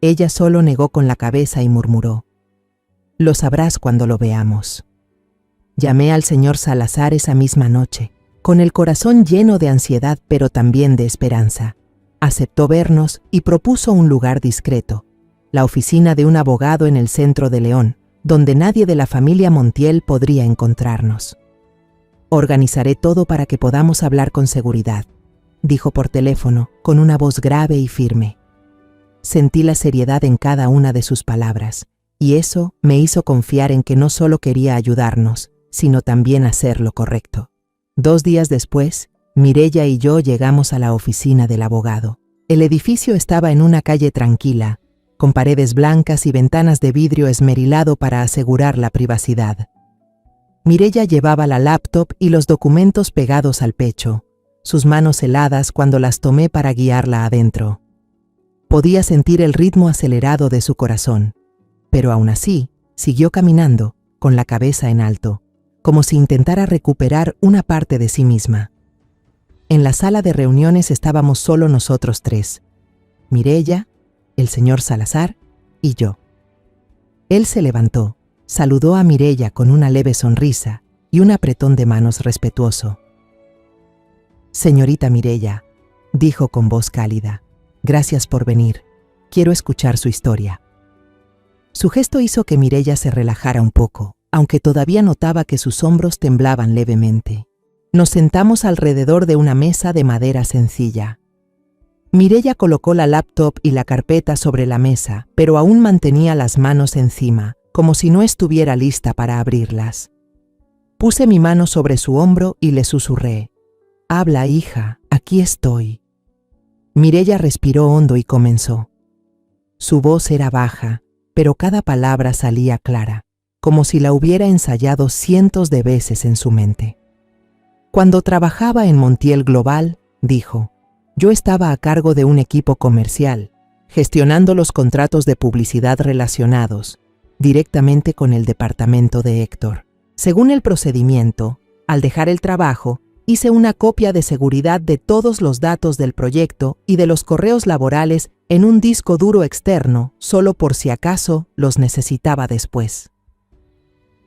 Ella solo negó con la cabeza y murmuró: «Lo sabrás cuando lo veamos». Llamé al señor Salazar esa misma noche, con el corazón lleno de ansiedad pero también de esperanza. Aceptó vernos y propuso un lugar discreto, la oficina de un abogado en el centro de León, donde nadie de la familia Montiel podría encontrarnos. «Organizaré todo para que podamos hablar con seguridad», dijo por teléfono, con una voz grave y firme. Sentí la seriedad en cada una de sus palabras, y eso me hizo confiar en que no solo quería ayudarnos, sino también hacer lo correcto. 2 días después, Mireya y yo llegamos a la oficina del abogado. El edificio estaba en una calle tranquila, con paredes blancas y ventanas de vidrio esmerilado para asegurar la privacidad. Mireya llevaba la laptop y los documentos pegados al pecho, sus manos heladas cuando las tomé para guiarla adentro. Podía sentir el ritmo acelerado de su corazón, pero aún así siguió caminando, con la cabeza en alto, como si intentara recuperar una parte de sí misma. En la sala de reuniones estábamos solo nosotros 3, Mireya, el señor Salazar y yo. Él se levantó, saludó a Mireya con una leve sonrisa y un apretón de manos respetuoso. «Señorita Mireya», dijo con voz cálida, «gracias por venir. Quiero escuchar su historia». Su gesto hizo que Mireya se relajara un poco, aunque todavía notaba que sus hombros temblaban levemente. Nos sentamos alrededor de una mesa de madera sencilla. Mireya colocó la laptop y la carpeta sobre la mesa, pero aún mantenía las manos encima, como si no estuviera lista para abrirlas. Puse mi mano sobre su hombro y le susurré: «Habla, hija, aquí estoy». Mireya respiró hondo y comenzó. Su voz era baja, pero cada palabra salía clara, como si la hubiera ensayado cientos de veces en su mente. «Cuando trabajaba en Montiel Global», dijo, «yo estaba a cargo de un equipo comercial, gestionando los contratos de publicidad relacionados, directamente con el departamento de Héctor. Según el procedimiento, al dejar el trabajo, hice una copia de seguridad de todos los datos del proyecto y de los correos laborales en un disco duro externo, solo por si acaso los necesitaba después».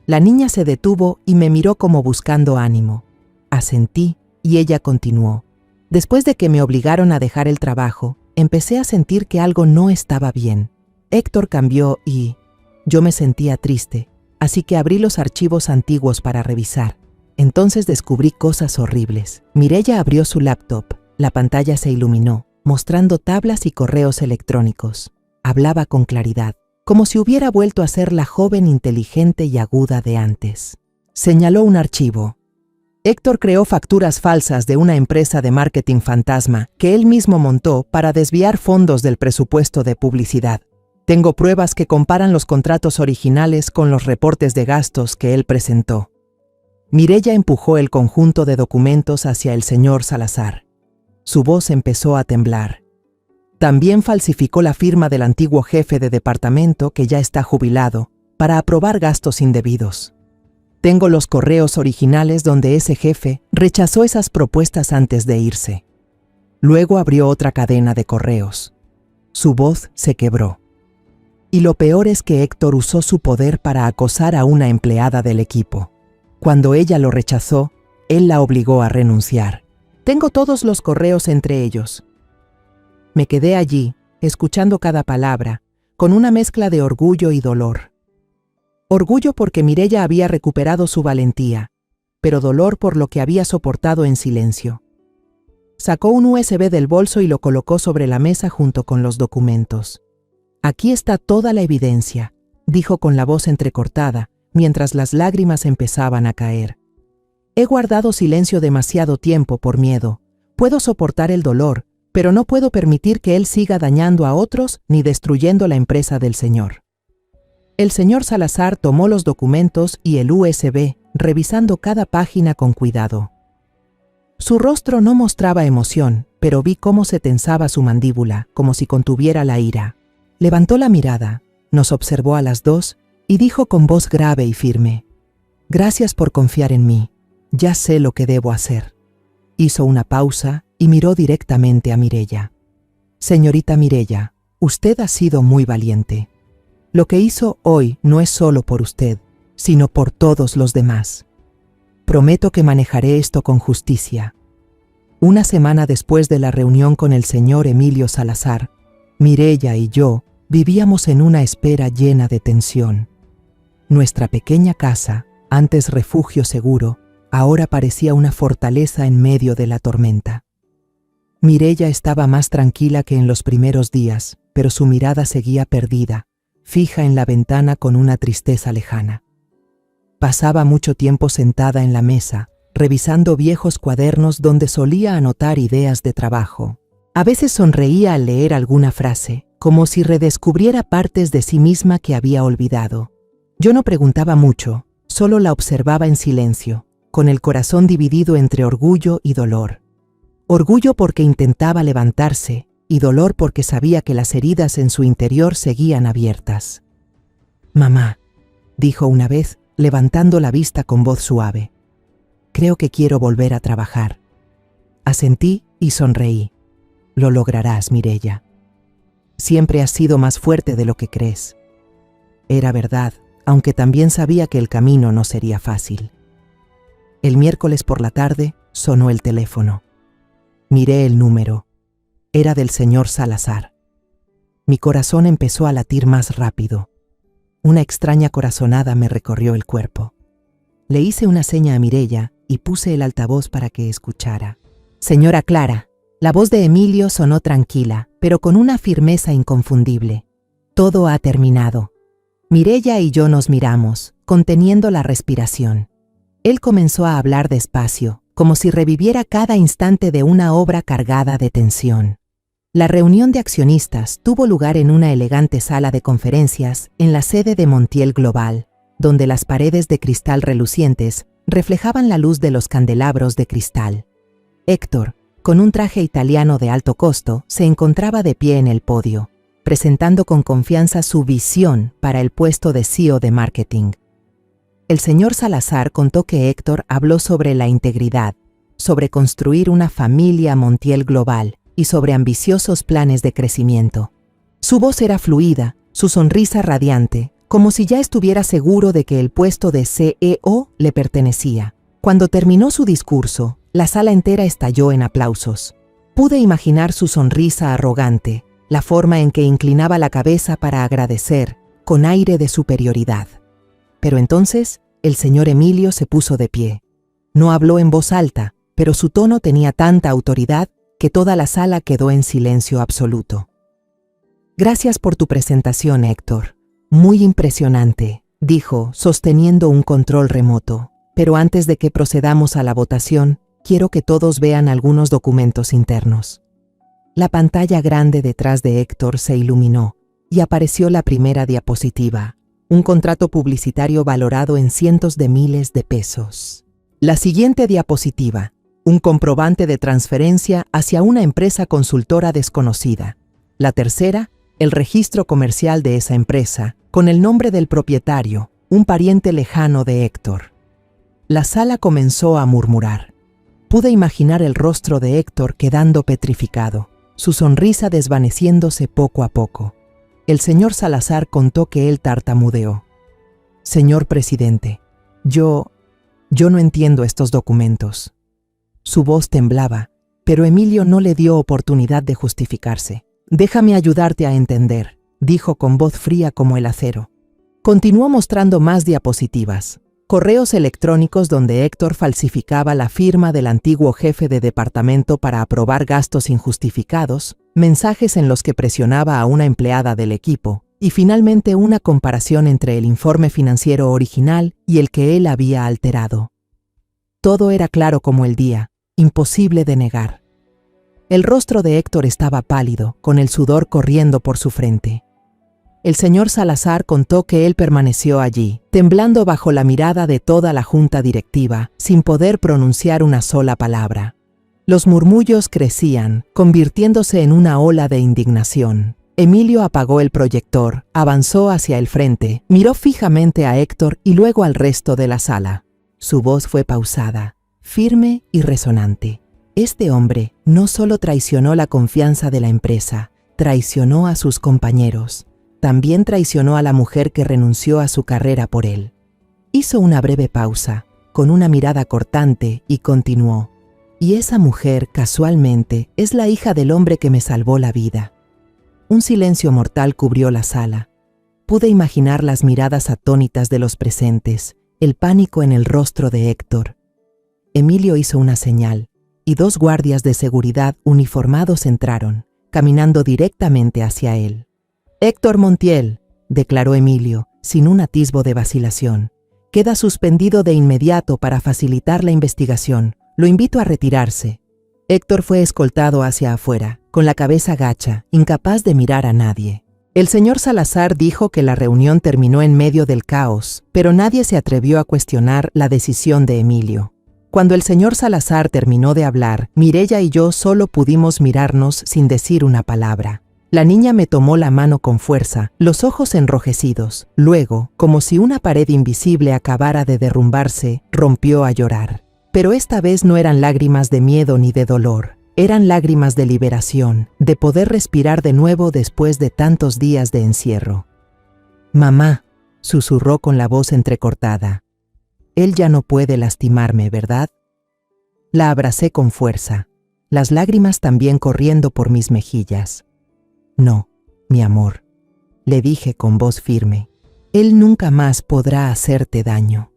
La niña se detuvo y me miró como buscando ánimo. Asentí y ella continuó. «Después de que me obligaron a dejar el trabajo, empecé a sentir que algo no estaba bien. Héctor cambió y yo me sentía triste, así que abrí los archivos antiguos para revisar. Entonces descubrí cosas horribles. Mireya abrió su laptop, la pantalla se iluminó, mostrando tablas y correos electrónicos. Hablaba con claridad, como si hubiera vuelto a ser la joven inteligente y aguda de antes. Señaló un archivo. Héctor creó facturas falsas de una empresa de marketing fantasma que él mismo montó para desviar fondos del presupuesto de publicidad. Tengo pruebas que comparan los contratos originales con los reportes de gastos que él presentó. Mireya empujó el conjunto de documentos hacia el señor Salazar. Su voz empezó a temblar. También falsificó la firma del antiguo jefe de departamento que ya está jubilado para aprobar gastos indebidos. Tengo los correos originales donde ese jefe rechazó esas propuestas antes de irse. Luego abrió otra cadena de correos. Su voz se quebró. Y lo peor es que Héctor usó su poder para acosar a una empleada del equipo. Cuando ella lo rechazó, él la obligó a renunciar. Tengo todos los correos entre ellos. Me quedé allí, escuchando cada palabra, con una mezcla de orgullo y dolor. Orgullo porque Mireya había recuperado su valentía, pero dolor por lo que había soportado en silencio. Sacó un USB del bolso y lo colocó sobre la mesa junto con los documentos. Aquí está toda la evidencia, dijo con la voz entrecortada, mientras las lágrimas empezaban a caer. He guardado silencio demasiado tiempo por miedo. Puedo soportar el dolor, pero no puedo permitir que él siga dañando a otros ni destruyendo la empresa del señor. El señor Salazar tomó los documentos y el USB, revisando cada página con cuidado. Su rostro no mostraba emoción, pero vi cómo se tensaba su mandíbula, como si contuviera la ira. Levantó la mirada, nos observó a las dos y dijo con voz grave y firme: «Gracias por confiar en mí. Ya sé lo que debo hacer». Hizo una pausa y miró directamente a Mireya. «Señorita Mireya, usted ha sido muy valiente. Lo que hizo hoy no es solo por usted, sino por todos los demás. Prometo que manejaré esto con justicia». Una semana después de la reunión con el señor Emilio Salazar, Mireya y yo vivíamos en una espera llena de tensión. Nuestra pequeña casa, antes refugio seguro, ahora parecía una fortaleza en medio de la tormenta. Mireya estaba más tranquila que en los primeros días, pero su mirada seguía perdida, fija en la ventana con una tristeza lejana. Pasaba mucho tiempo sentada en la mesa, revisando viejos cuadernos donde solía anotar ideas de trabajo. A veces sonreía al leer alguna frase, como si redescubriera partes de sí misma que había olvidado. Yo no preguntaba mucho, solo la observaba en silencio, con el corazón dividido entre orgullo y dolor. Orgullo porque intentaba levantarse y dolor porque sabía que las heridas en su interior seguían abiertas. «Mamá», dijo una vez, levantando la vista con voz suave, «creo que quiero volver a trabajar». Asentí y sonreí. «Lo lograrás, Mireya. Siempre has sido más fuerte de lo que crees». Era verdad, aunque también sabía que el camino no sería fácil. El miércoles por la tarde sonó el teléfono. Miré el número. Era del señor Salazar. Mi corazón empezó a latir más rápido. Una extraña corazonada me recorrió el cuerpo. Le hice una seña a Mireya y puse el altavoz para que escuchara. «Señora Clara». La voz de Emilio sonó tranquila, pero con una firmeza inconfundible. «Todo ha terminado». Mireya y yo nos miramos, conteniendo la respiración. Él comenzó a hablar despacio, como si reviviera cada instante de una obra cargada de tensión. La reunión de accionistas tuvo lugar en una elegante sala de conferencias en la sede de Montiel Global, donde las paredes de cristal relucientes reflejaban la luz de los candelabros de cristal. Héctor, con un traje italiano de alto costo, se encontraba de pie en el podio, presentando con confianza su visión para el puesto de CEO de marketing. El señor Salazar contó que Héctor habló sobre la integridad, sobre construir una familia Montiel Global y sobre ambiciosos planes de crecimiento. Su voz era fluida, su sonrisa radiante, como si ya estuviera seguro de que el puesto de CEO le pertenecía. Cuando terminó su discurso, la sala entera estalló en aplausos. Pude imaginar su sonrisa arrogante, la forma en que inclinaba la cabeza para agradecer, con aire de superioridad. Pero entonces, el señor Emilio se puso de pie. No habló en voz alta, pero su tono tenía tanta autoridad que toda la sala quedó en silencio absoluto. «Gracias por tu presentación, Héctor. Muy impresionante», dijo, sosteniendo un control remoto. «Pero antes de que procedamos a la votación, quiero que todos vean algunos documentos internos». La pantalla grande detrás de Héctor se iluminó y apareció la primera diapositiva, un contrato publicitario valorado en cientos de miles de pesos. La siguiente diapositiva, un comprobante de transferencia hacia una empresa consultora desconocida. La tercera, el registro comercial de esa empresa, con el nombre del propietario, un pariente lejano de Héctor. La sala comenzó a murmurar. Pude imaginar el rostro de Héctor quedando petrificado, su sonrisa desvaneciéndose poco a poco. El señor Salazar contó que él tartamudeó. «Señor presidente, yo no entiendo estos documentos». Su voz temblaba, pero Emilio no le dio oportunidad de justificarse. «Déjame ayudarte a entender», dijo con voz fría como el acero. Continuó mostrando más diapositivas. Correos electrónicos donde Héctor falsificaba la firma del antiguo jefe de departamento para aprobar gastos injustificados, mensajes en los que presionaba a una empleada del equipo, y finalmente una comparación entre el informe financiero original y el que él había alterado. Todo era claro como el día, imposible de negar. El rostro de Héctor estaba pálido, con el sudor corriendo por su frente. El señor Salazar contó que él permaneció allí, temblando bajo la mirada de toda la junta directiva, sin poder pronunciar una sola palabra. Los murmullos crecían, convirtiéndose en una ola de indignación. Emilio apagó el proyector, avanzó hacia el frente, miró fijamente a Héctor y luego al resto de la sala. Su voz fue pausada, firme y resonante. Este hombre no solo traicionó la confianza de la empresa, traicionó a sus compañeros. También traicionó a la mujer que renunció a su carrera por él. Hizo una breve pausa, con una mirada cortante, y continuó. Y esa mujer, casualmente, es la hija del hombre que me salvó la vida. Un silencio mortal cubrió la sala. Pude imaginar las miradas atónitas de los presentes, el pánico en el rostro de Héctor. Emilio hizo una señal, y 2 guardias de seguridad uniformados entraron, caminando directamente hacia él. «Héctor Montiel», declaró Emilio, sin un atisbo de vacilación, «queda suspendido de inmediato para facilitar la investigación. Lo invito a retirarse». Héctor fue escoltado hacia afuera, con la cabeza gacha, incapaz de mirar a nadie. El señor Salazar dijo que la reunión terminó en medio del caos, pero nadie se atrevió a cuestionar la decisión de Emilio. Cuando el señor Salazar terminó de hablar, Mireya y yo solo pudimos mirarnos sin decir una palabra. La niña me tomó la mano con fuerza, los ojos enrojecidos. Luego, como si una pared invisible acabara de derrumbarse, rompió a llorar. Pero esta vez no eran lágrimas de miedo ni de dolor. Eran lágrimas de liberación, de poder respirar de nuevo después de tantos días de encierro. «Mamá», susurró con la voz entrecortada. «Él ya no puede lastimarme, ¿verdad?». La abracé con fuerza, las lágrimas también corriendo por mis mejillas. «No, mi amor», le dije con voz firme, «él nunca más podrá hacerte daño».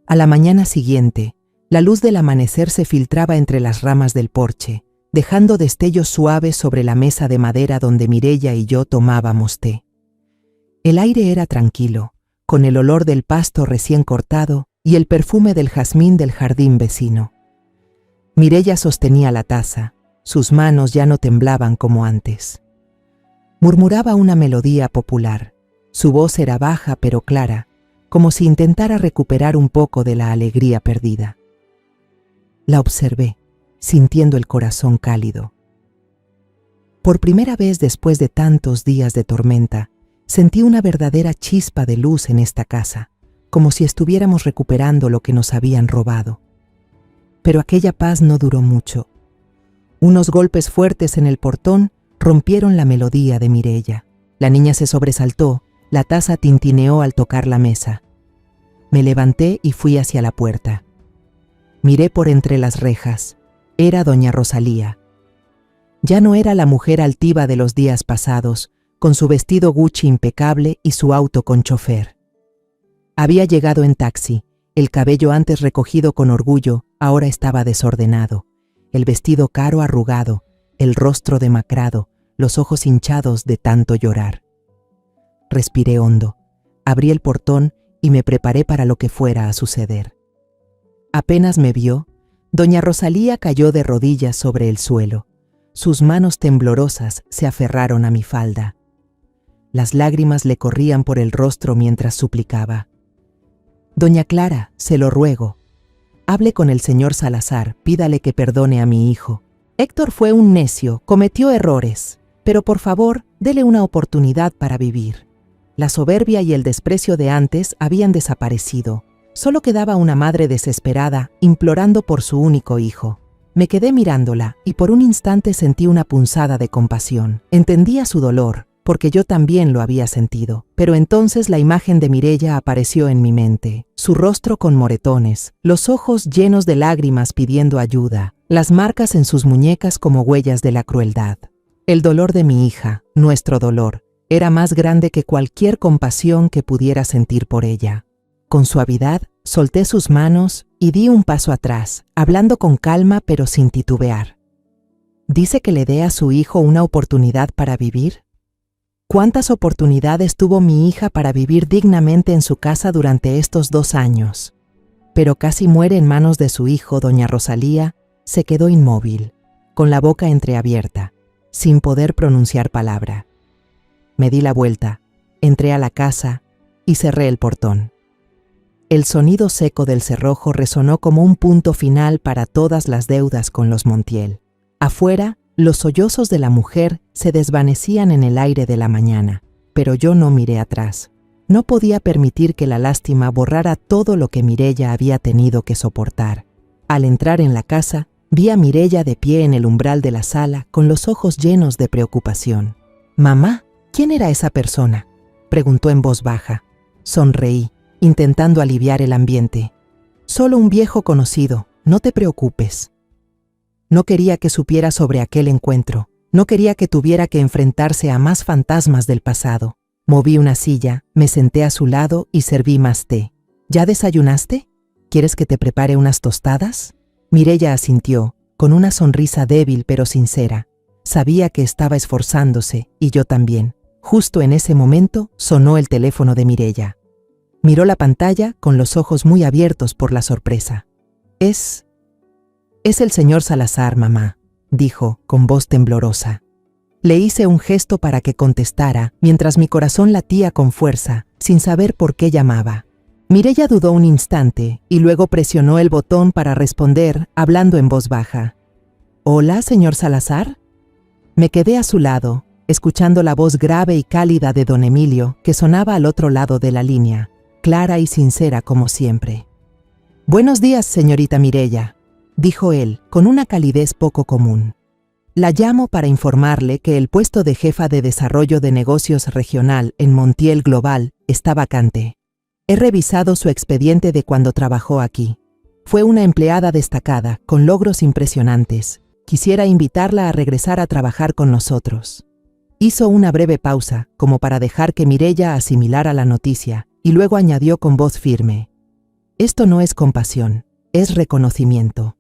A la mañana siguiente, la luz del amanecer se filtraba entre las ramas del porche, dejando destellos suaves sobre la mesa de madera donde Mireya y yo tomábamos té. El aire era tranquilo, con el olor del pasto recién cortado y el perfume del jazmín del jardín vecino. Mireya sostenía la taza, sus manos ya no temblaban como antes. Murmuraba una melodía popular. Su voz era baja pero clara, como si intentara recuperar un poco de la alegría perdida. La observé, sintiendo el corazón cálido. Por primera vez después de tantos días de tormenta, sentí una verdadera chispa de luz en esta casa, como si estuviéramos recuperando lo que nos habían robado. Pero aquella paz no duró mucho. Unos golpes fuertes en el portón rompieron la melodía de Mireya. La niña se sobresaltó, la taza tintineó al tocar la mesa. Me levanté y fui hacia la puerta. Miré por entre las rejas. Era doña Rosalía. Ya no era la mujer altiva de los días pasados, con su vestido Gucci impecable y su auto con chofer. Había llegado en taxi, el cabello antes recogido con orgullo, ahora estaba desordenado, el vestido caro arrugado, el rostro demacrado, los ojos hinchados de tanto llorar. Respiré hondo, abrí el portón y me preparé para lo que fuera a suceder. Apenas me vio, doña Rosalía cayó de rodillas sobre el suelo. Sus manos temblorosas se aferraron a mi falda. Las lágrimas le corrían por el rostro mientras suplicaba. «Doña Clara, se lo ruego. Hable con el señor Salazar, pídale que perdone a mi hijo. Héctor fue un necio, cometió errores, pero por favor, dele una oportunidad para vivir». La soberbia y el desprecio de antes habían desaparecido. Solo quedaba una madre desesperada, implorando por su único hijo. Me quedé mirándola y por un instante sentí una punzada de compasión. Entendía su dolor, porque yo también lo había sentido. Pero entonces la imagen de Mireya apareció en mi mente. Su rostro con moretones, los ojos llenos de lágrimas pidiendo ayuda, las marcas en sus muñecas como huellas de la crueldad. El dolor de mi hija, nuestro dolor, era más grande que cualquier compasión que pudiera sentir por ella. Con suavidad, solté sus manos y di un paso atrás, hablando con calma pero sin titubear. ¿Dice que le dé a su hijo una oportunidad para vivir? ¿Cuántas oportunidades tuvo mi hija para vivir dignamente en su casa durante estos 2 años? Pero casi muere en manos de su hijo, doña Rosalía, se quedó inmóvil, con la boca entreabierta, sin poder pronunciar palabra. Me di la vuelta, entré a la casa y cerré el portón. El sonido seco del cerrojo resonó como un punto final para todas las deudas con los Montiel. Afuera, los sollozos de la mujer se desvanecían en el aire de la mañana, pero yo no miré atrás. No podía permitir que la lástima borrara todo lo que Mireya había tenido que soportar. Al entrar en la casa, vi a Mireya de pie en el umbral de la sala, con los ojos llenos de preocupación. «Mamá, ¿quién era esa persona?», preguntó en voz baja. Sonreí, intentando aliviar el ambiente. «Solo un viejo conocido, no te preocupes». No quería que supiera sobre aquel encuentro. No quería que tuviera que enfrentarse a más fantasmas del pasado. Moví una silla, me senté a su lado y serví más té. «¿Ya desayunaste? ¿Quieres que te prepare unas tostadas?». Mireya asintió, con una sonrisa débil pero sincera. Sabía que estaba esforzándose, y yo también. Justo en ese momento sonó el teléfono de Mireya. Miró la pantalla con los ojos muy abiertos por la sorpresa. «Es el señor Salazar, mamá», dijo con voz temblorosa. Le hice un gesto para que contestara, mientras mi corazón latía con fuerza, sin saber por qué llamaba. Mireya dudó un instante y luego presionó el botón para responder, hablando en voz baja. «¿Hola, señor Salazar?». Me quedé a su lado, escuchando la voz grave y cálida de don Emilio, que sonaba al otro lado de la línea, clara y sincera como siempre. «Buenos días, señorita Mireya», dijo él, con una calidez poco común. «La llamo para informarle que el puesto de jefa de desarrollo de negocios regional en Montiel Global está vacante. He revisado su expediente de cuando trabajó aquí. Fue una empleada destacada, con logros impresionantes. Quisiera invitarla a regresar a trabajar con nosotros». Hizo una breve pausa, como para dejar que Mireya asimilara la noticia, y luego añadió con voz firme. «Esto no es compasión, es reconocimiento.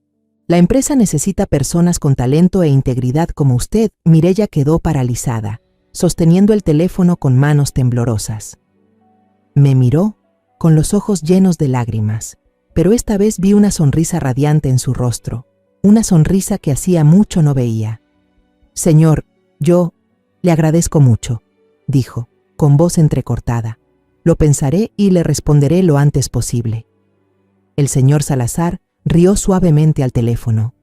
La empresa necesita personas con talento e integridad como usted». Mireya quedó paralizada, sosteniendo el teléfono con manos temblorosas. Me miró, con los ojos llenos de lágrimas, pero esta vez vi una sonrisa radiante en su rostro, una sonrisa que hacía mucho no veía. «Señor, yo le agradezco mucho», dijo, con voz entrecortada. «Lo pensaré y le responderé lo antes posible». El señor Salazar rió suavemente al teléfono.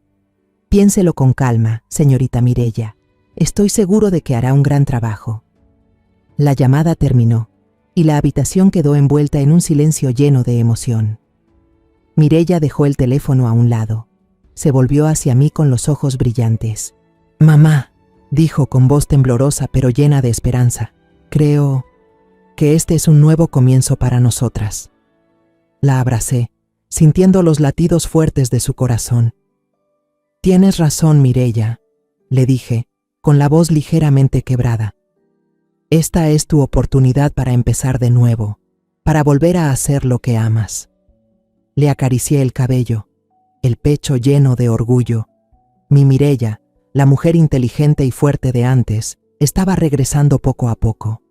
«Piénselo con calma, señorita Mireya. Estoy seguro de que hará un gran trabajo». La llamada terminó, y la habitación quedó envuelta en un silencio lleno de emoción. Mireya dejó el teléfono a un lado. Se volvió hacia mí con los ojos brillantes. «Mamá», dijo con voz temblorosa pero llena de esperanza, «creo que este es un nuevo comienzo para nosotras». La abracé, sintiendo los latidos fuertes de su corazón. «Tienes razón, Mireya», le dije, con la voz ligeramente quebrada. Esta es tu oportunidad para empezar de nuevo, para volver a hacer lo que amas. Le acaricié el cabello, el pecho lleno de orgullo. Mi Mireia, la mujer inteligente y fuerte de antes, estaba regresando poco a poco.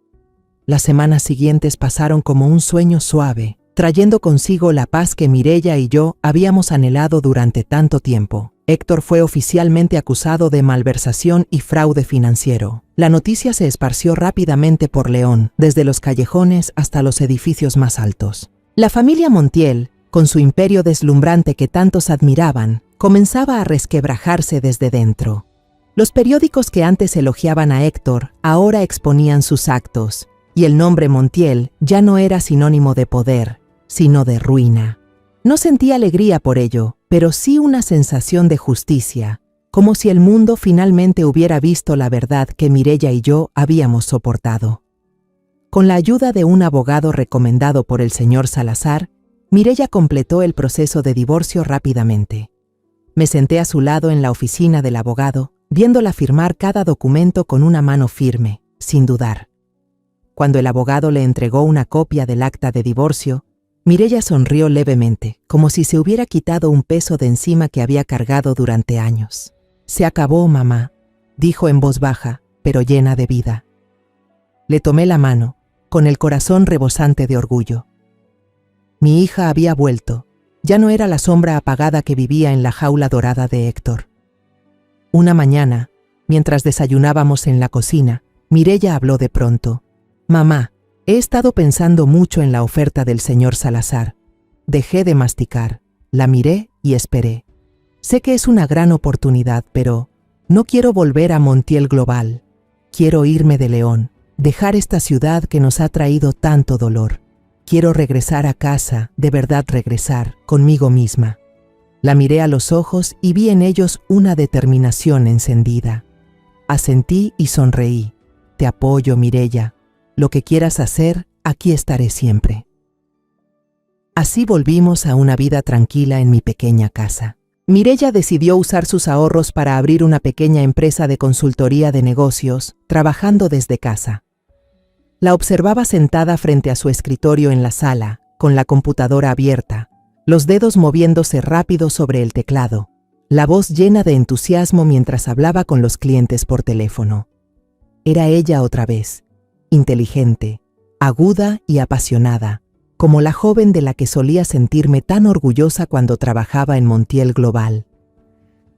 Las semanas siguientes pasaron como un sueño suave, trayendo consigo la paz que Mireia y yo habíamos anhelado durante tanto tiempo. Héctor fue oficialmente acusado de malversación y fraude financiero. La noticia se esparció rápidamente por León, desde los callejones hasta los edificios más altos. La familia Montiel, con su imperio deslumbrante que tantos admiraban, comenzaba a resquebrajarse desde dentro. Los periódicos que antes elogiaban a Héctor ahora exponían sus actos, y el nombre Montiel ya no era sinónimo de poder, sino de ruina. No sentí alegría por ello, pero sí una sensación de justicia, como si el mundo finalmente hubiera visto la verdad que Mireia y yo habíamos soportado. Con la ayuda de un abogado recomendado por el señor Salazar, Mireia completó el proceso de divorcio rápidamente. Me senté a su lado en la oficina del abogado, viéndola firmar cada documento con una mano firme, sin dudar. Cuando el abogado le entregó una copia del acta de divorcio, Mireia sonrió levemente, como si se hubiera quitado un peso de encima que había cargado durante años. «Se acabó, mamá», dijo en voz baja, pero llena de vida. Le tomé la mano, con el corazón rebosante de orgullo. Mi hija había vuelto. Ya no era la sombra apagada que vivía en la jaula dorada de Héctor. Una mañana, mientras desayunábamos en la cocina, Mireia habló de pronto. «Mamá, he estado pensando mucho en la oferta del señor Salazar». Dejé de masticar, la miré y esperé. Sé que es una gran oportunidad, pero no quiero volver a Montiel Global. Quiero irme de León, dejar esta ciudad que nos ha traído tanto dolor. Quiero regresar a casa, de verdad regresar, conmigo misma. La miré a los ojos y vi en ellos una determinación encendida. Asentí y sonreí. «Te apoyo, Mireia. Lo que quieras hacer, aquí estaré siempre». Así volvimos a una vida tranquila en mi pequeña casa. Mireia decidió usar sus ahorros para abrir una pequeña empresa de consultoría de negocios, trabajando desde casa. La observaba sentada frente a su escritorio en la sala, con la computadora abierta, los dedos moviéndose rápido sobre el teclado, la voz llena de entusiasmo mientras hablaba con los clientes por teléfono. Era ella otra vez, inteligente, aguda y apasionada, como la joven de la que solía sentirme tan orgullosa cuando trabajaba en Montiel Global.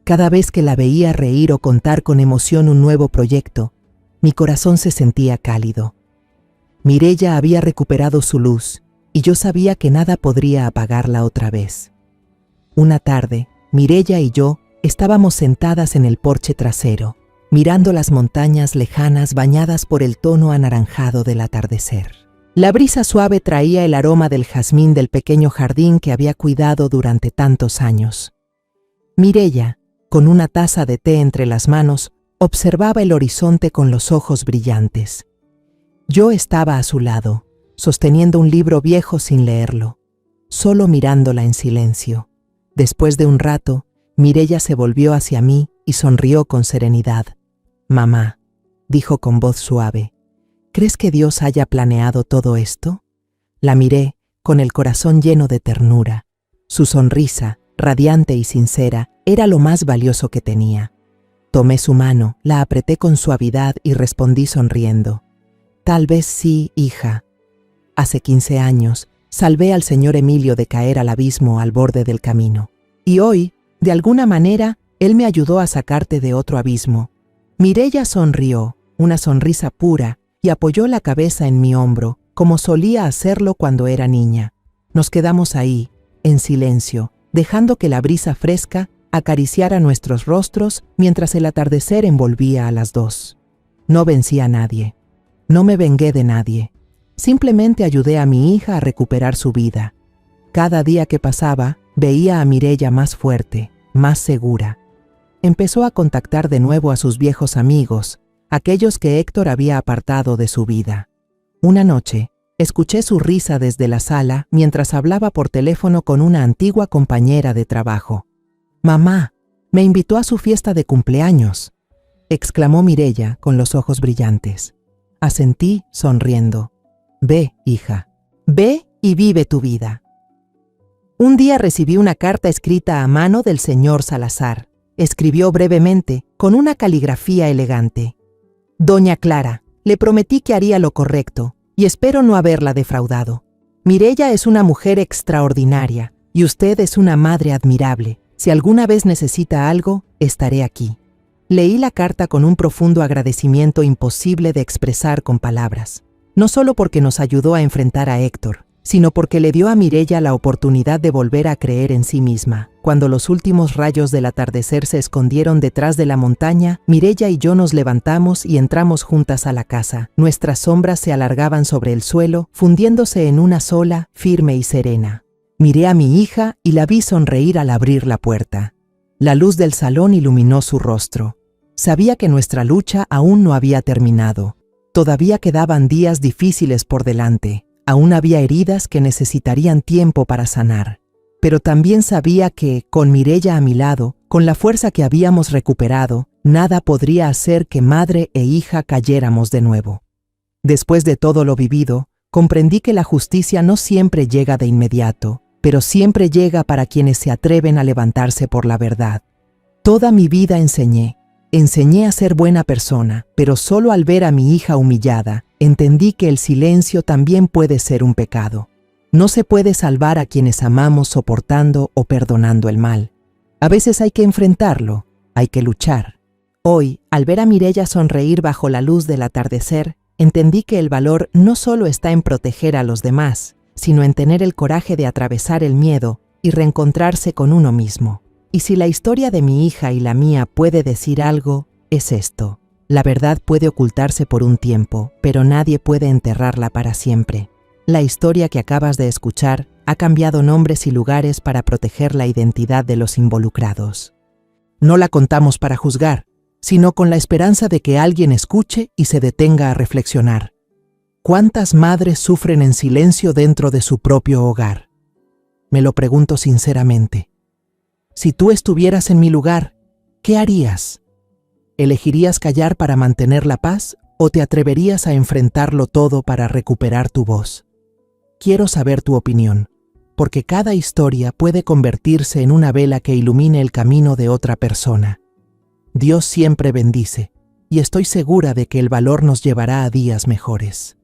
Cada vez que la veía reír o contar con emoción un nuevo proyecto, mi corazón se sentía cálido. Mireia había recuperado su luz, y yo sabía que nada podría apagarla otra vez. Una tarde, Mireia y yo estábamos sentadas en el porche trasero, mirando las montañas lejanas bañadas por el tono anaranjado del atardecer. La brisa suave traía el aroma del jazmín del pequeño jardín que había cuidado durante tantos años. Mireia, con una taza de té entre las manos, observaba el horizonte con los ojos brillantes. Yo estaba a su lado, sosteniendo un libro viejo sin leerlo, solo mirándola en silencio. Después de un rato, Mireia se volvió hacia mí y sonrió con serenidad. «Mamá», dijo con voz suave, «¿crees que Dios haya planeado todo esto?». La miré, con el corazón lleno de ternura. Su sonrisa, radiante y sincera, era lo más valioso que tenía. Tomé su mano, la apreté con suavidad y respondí sonriendo. «Tal vez sí, hija. Hace 15 años, salvé al señor Emilio de caer al abismo al borde del camino. Y hoy, de alguna manera, él me ayudó a sacarte de otro abismo». Mireia sonrió, una sonrisa pura, y apoyó la cabeza en mi hombro, como solía hacerlo cuando era niña. Nos quedamos ahí, en silencio, dejando que la brisa fresca acariciara nuestros rostros mientras el atardecer envolvía a las dos. No vencí a nadie. No me vengué de nadie. Simplemente ayudé a mi hija a recuperar su vida. Cada día que pasaba, veía a Mireia más fuerte, más segura. Empezó a contactar de nuevo a sus viejos amigos, aquellos que Héctor había apartado de su vida. Una noche, escuché su risa desde la sala mientras hablaba por teléfono con una antigua compañera de trabajo. «Mamá, me invitó a su fiesta de cumpleaños». exclamó Mireya con los ojos brillantes. Asentí sonriendo. Ve, hija, ve y vive tu vida. Un día recibí una carta escrita a mano del señor Salazar. Escribió brevemente, con una caligrafía elegante. Doña Clara, le prometí que haría lo correcto, y espero no haberla defraudado. Mireya es una mujer extraordinaria, y usted es una madre admirable. Si alguna vez necesita algo, estaré aquí. Leí la carta con un profundo agradecimiento imposible de expresar con palabras. No solo porque nos ayudó a enfrentar a Héctor, sino porque le dio a Mireya la oportunidad de volver a creer en sí misma. Cuando los últimos rayos del atardecer se escondieron detrás de la montaña, Mireya y yo nos levantamos y entramos juntas a la casa. Nuestras sombras se alargaban sobre el suelo, fundiéndose en una sola, firme y serena. Miré a mi hija y la vi sonreír al abrir la puerta. La luz del salón iluminó su rostro. Sabía que nuestra lucha aún no había terminado. Todavía quedaban días difíciles por delante. Aún había heridas que necesitarían tiempo para sanar. Pero también sabía que, con Mireya a mi lado, con la fuerza que habíamos recuperado, nada podría hacer que madre e hija cayéramos de nuevo. Después de todo lo vivido, comprendí que la justicia no siempre llega de inmediato, pero siempre llega para quienes se atreven a levantarse por la verdad. Toda mi vida enseñé a ser buena persona, pero solo al ver a mi hija humillada, entendí que el silencio también puede ser un pecado. No se puede salvar a quienes amamos soportando o perdonando el mal. A veces hay que enfrentarlo, hay que luchar. Hoy, al ver a Mireya sonreír bajo la luz del atardecer, entendí que el valor no solo está en proteger a los demás, sino en tener el coraje de atravesar el miedo y reencontrarse con uno mismo. Y si la historia de mi hija y la mía puede decir algo, es esto. La verdad puede ocultarse por un tiempo, pero nadie puede enterrarla para siempre. La historia que acabas de escuchar ha cambiado nombres y lugares para proteger la identidad de los involucrados. No la contamos para juzgar, sino con la esperanza de que alguien escuche y se detenga a reflexionar. ¿Cuántas madres sufren en silencio dentro de su propio hogar? Me lo pregunto sinceramente. Si tú estuvieras en mi lugar, ¿qué harías? ¿Elegirías callar para mantener la paz o te atreverías a enfrentarlo todo para recuperar tu voz? Quiero saber tu opinión, porque cada historia puede convertirse en una vela que ilumine el camino de otra persona. Dios siempre bendice, y estoy segura de que el valor nos llevará a días mejores.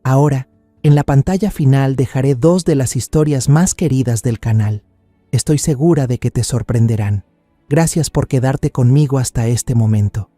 Ahora, en la pantalla final dejaré 2 de las historias más queridas del canal. Estoy segura de que te sorprenderán. Gracias por quedarte conmigo hasta este momento.